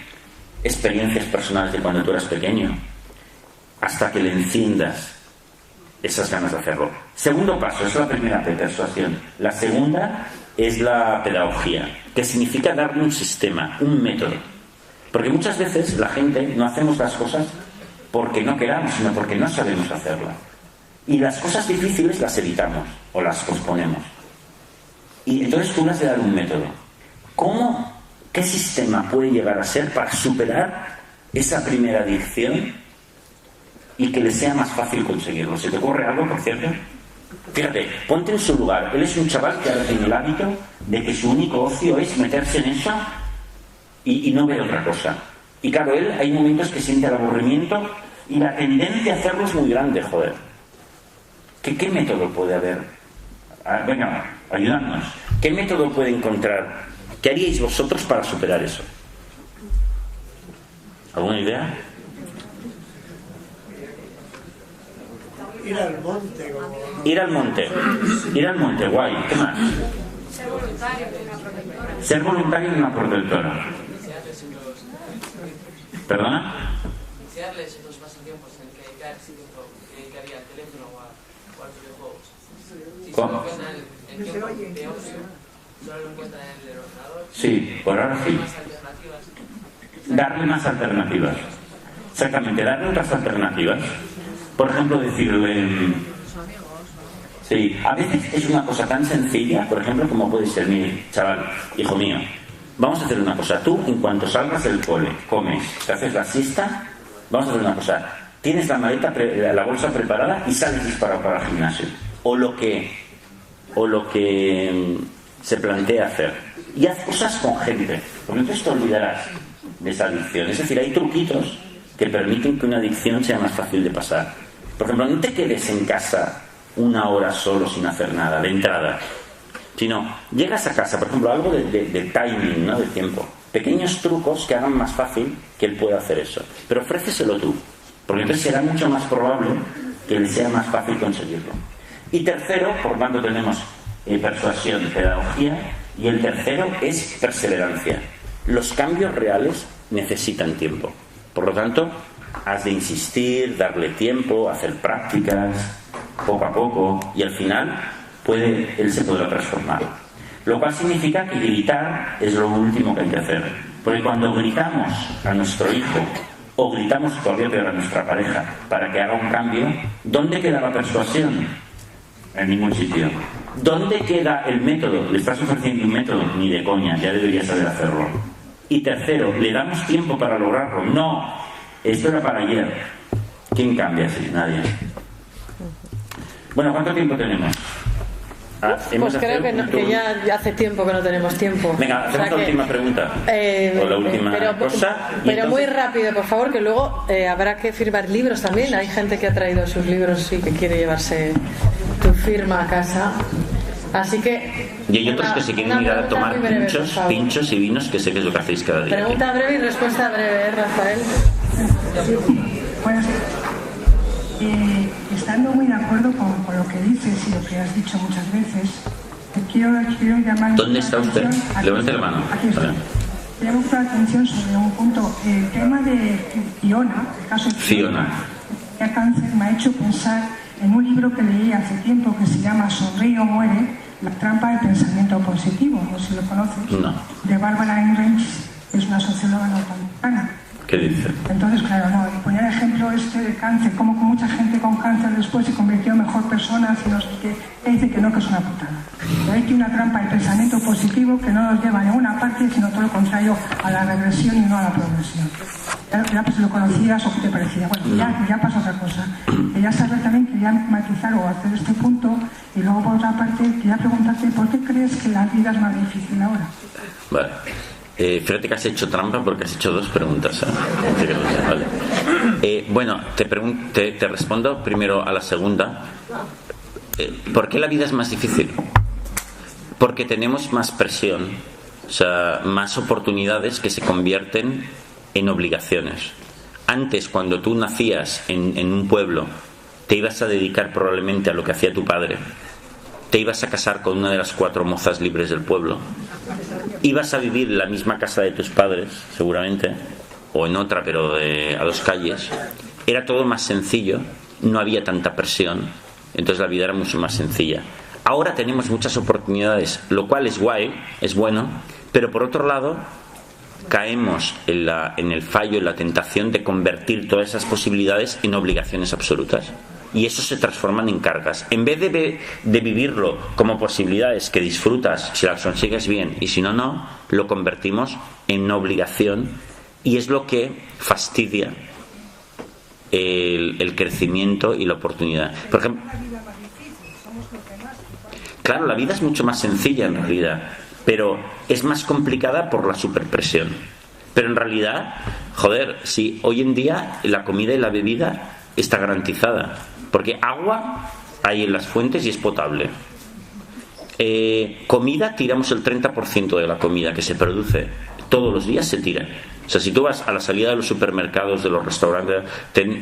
experiencias personales de cuando tú eras pequeño, hasta que le enciendas esas ganas de hacerlo. Segundo paso, es la primera de persuasión. La segunda es la pedagogía, que significa darle un sistema, un método. Porque muchas veces la gente no hacemos las cosas porque no queramos, sino porque no sabemos hacerlas. Y las cosas difíciles las evitamos o las posponemos. Y entonces tú le has de dar un método. ¿Qué sistema puede llegar a ser para superar esa primera adicción y que le sea más fácil conseguirlo. ¿Se te ocurre algo, por cierto? Fíjate, ponte en su lugar. Él es un chaval que ahora tiene el hábito de que su único ocio es meterse en eso y no ver otra cosa. Y claro, él hay momentos que siente el aburrimiento y la tendencia a hacerlo es muy grande, joder. ¿Qué método puede haber? Venga, ayudadnos. ¿Qué método puede encontrar? ¿Qué haríais vosotros para superar eso? ¿Alguna idea? Ir al monte. Ir al monte. Ir al monte, guay. ¿Qué más? Ser voluntario en una protectora. Ser voluntario en una protectora. ¿Perdona? Iniciarles otros pasatiempos en que dedicaría al teléfono o a los videojuegos. Si ¿Cómo? solo encuentran el tiempo de ocio, solo lo encuentran en el ordenador. Sí, por ahora sí. Más alternativas. Darle más alternativas. Exactamente, darle otras alternativas. Por ejemplo, decirle... Sí, a veces es una cosa tan sencilla, por ejemplo, como puede ser, mire, chaval, hijo mío, vamos a hacer una cosa. Tú, en cuanto salgas del cole, comes, te haces la siesta, vamos a hacer una cosa. Tienes la maleta, la bolsa preparada y sales disparado para el gimnasio. O lo que se plantea hacer. Y haz cosas con gente, porque entonces te olvidarás de esa adicción. Es decir, hay truquitos que permiten que una adicción sea más fácil de pasar. Por ejemplo, no te quedes en casa una hora solo sin hacer nada, de entrada. Sino, llegas a casa, por ejemplo, algo de timing, ¿no? De tiempo. Pequeños trucos que hagan más fácil que él pueda hacer eso. Pero ofréceselo tú, porque entonces será mucho más probable que le sea más fácil conseguirlo. Y tercero, por tanto tenemos persuasión, pedagogía, y el tercero es perseverancia. Los cambios reales necesitan tiempo. Por lo tanto, has de insistir, darle tiempo, hacer prácticas, poco a poco, y al final él se podrá transformar. Lo cual significa que gritar es lo último que hay que hacer. Porque cuando gritamos a nuestro hijo, o gritamos todavía peor a nuestra pareja, para que haga un cambio, ¿dónde queda la persuasión? En ningún sitio. ¿Dónde queda el método? Le estás ofreciendo un método, ni de coña, ya deberías saber hacerlo. Y tercero, ¿le damos tiempo para lograrlo? No, esto era para ayer. ¿Quién cambia así? Nadie. Bueno, ¿cuánto tiempo tenemos? Pues creo que ya hace tiempo que no tenemos tiempo. Venga, hacemos la última pregunta. O la última cosa. Pero entonces... muy rápido, por favor, que luego habrá que firmar libros también. Hay gente que ha traído sus libros y que quiere llevarse tu firma a casa. Así que... Y hay otros que se quieren ir a tomar pinchos y vinos, que sé que es lo que hacéis cada día. Pregunta breve y respuesta breve, Rafael. Pues, estando muy de acuerdo con lo que dices y lo que has dicho muchas veces, quiero llamar... ¿Dónde está usted? Levante la mano. Aquí estoy. Llamo la atención sobre un punto. El tema de Fiona, el caso de Fiona, que cáncer, me ha hecho pensar en un libro que leí hace tiempo que se llama Sonríe o muere, la trampa del pensamiento positivo, no sé si lo conoces, no. De Barbara Ehrenreich, que es una socióloga norteamericana. ¿Qué dice? Entonces, claro, no, y ponía el ejemplo de cáncer, como mucha gente con cáncer después se convirtió en mejor persona, y no sé qué, dice que no, que es una putada. Y hay que una trampa de pensamiento positivo que no nos lleva a ninguna parte, sino todo lo contrario, a la regresión y no a la progresión. Ya pues lo conocías o qué te parecía. Bueno, ya pasa otra cosa. Quería saber también, quería matizar o hacer este punto, y luego por otra parte, quería preguntarte, ¿por qué crees que la vida es más difícil ahora? Vale. Fíjate que has hecho trampa porque has hecho dos preguntas. Vale. Bueno, te respondo primero a la segunda. ¿Por qué la vida es más difícil? Porque tenemos más presión, o sea, más oportunidades que se convierten en obligaciones. Antes, cuando tú nacías en un pueblo, te ibas a dedicar probablemente a lo que hacía tu padre. Te ibas a casar con una de las 4 mozas libres del pueblo. Ibas a vivir en la misma casa de tus padres, seguramente, o en otra, pero a 2 calles. Era todo más sencillo, no había tanta presión, entonces la vida era mucho más sencilla. Ahora tenemos muchas oportunidades, lo cual es guay, es bueno, pero por otro lado caemos en el fallo, en la tentación de convertir todas esas posibilidades en obligaciones absolutas. Y eso se transforman en cargas. En vez de vivirlo como posibilidades que disfrutas si las consigues bien y si no, no, lo convertimos en una obligación, y es lo que fastidia el crecimiento y la oportunidad. Por ejemplo, claro, la vida es mucho más sencilla en realidad, pero es más complicada por la superpresión. Pero en realidad, joder, si hoy en día la comida y la bebida está garantizada, porque agua hay en las fuentes y es potable. Comida, tiramos el 30% de la comida que se produce todos los días, se tira. O sea, si tú vas a la salida de los supermercados, de los restaurantes,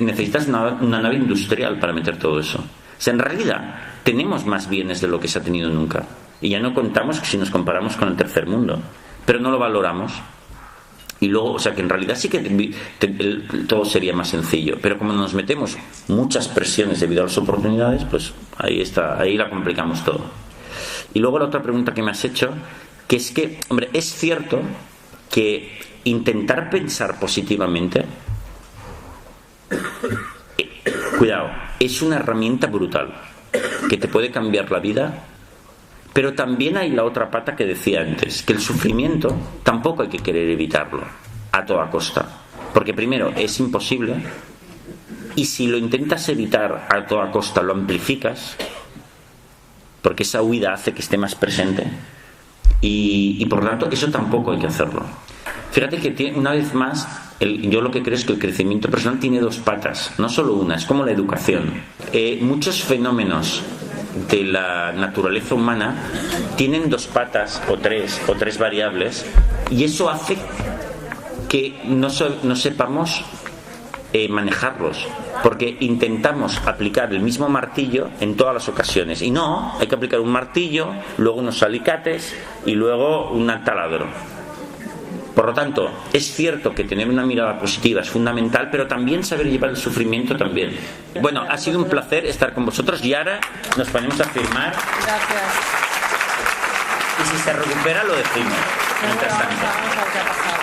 necesitas una nave industrial para meter todo eso. O sea, en realidad tenemos más bienes de lo que se ha tenido nunca. Y ya no contamos si nos comparamos con el tercer mundo, pero no lo valoramos. Y luego, o sea, que en realidad sí que todo sería más sencillo, pero como nos metemos muchas presiones debido a las oportunidades, pues ahí la complicamos todo. Y luego la otra pregunta que me has hecho, que es que, hombre, es cierto que intentar pensar positivamente, cuidado, es una herramienta brutal que te puede cambiar la vida. Pero también hay la otra pata que decía antes, que el sufrimiento tampoco hay que querer evitarlo a toda costa, porque primero es imposible, y si lo intentas evitar a toda costa lo amplificas, porque esa huida hace que esté más presente, y por lo tanto eso tampoco hay que hacerlo. Fíjate que una vez más yo lo que creo es que el crecimiento personal tiene dos patas, no solo una, es como la educación. Muchos fenómenos de la naturaleza humana tienen dos patas o tres variables, y eso hace que no sepamos manejarlos, porque intentamos aplicar el mismo martillo en todas las ocasiones, y no, hay que aplicar un martillo, luego unos alicates y luego un taladro. Por lo tanto, es cierto que tener una mirada positiva es fundamental, pero también saber llevar el sufrimiento también. Bueno, ha sido un placer estar con vosotros, y ahora nos ponemos a firmar. Gracias. Y si se recupera lo decimos. Mientras tanto. Vamos a ver qué ha pasado.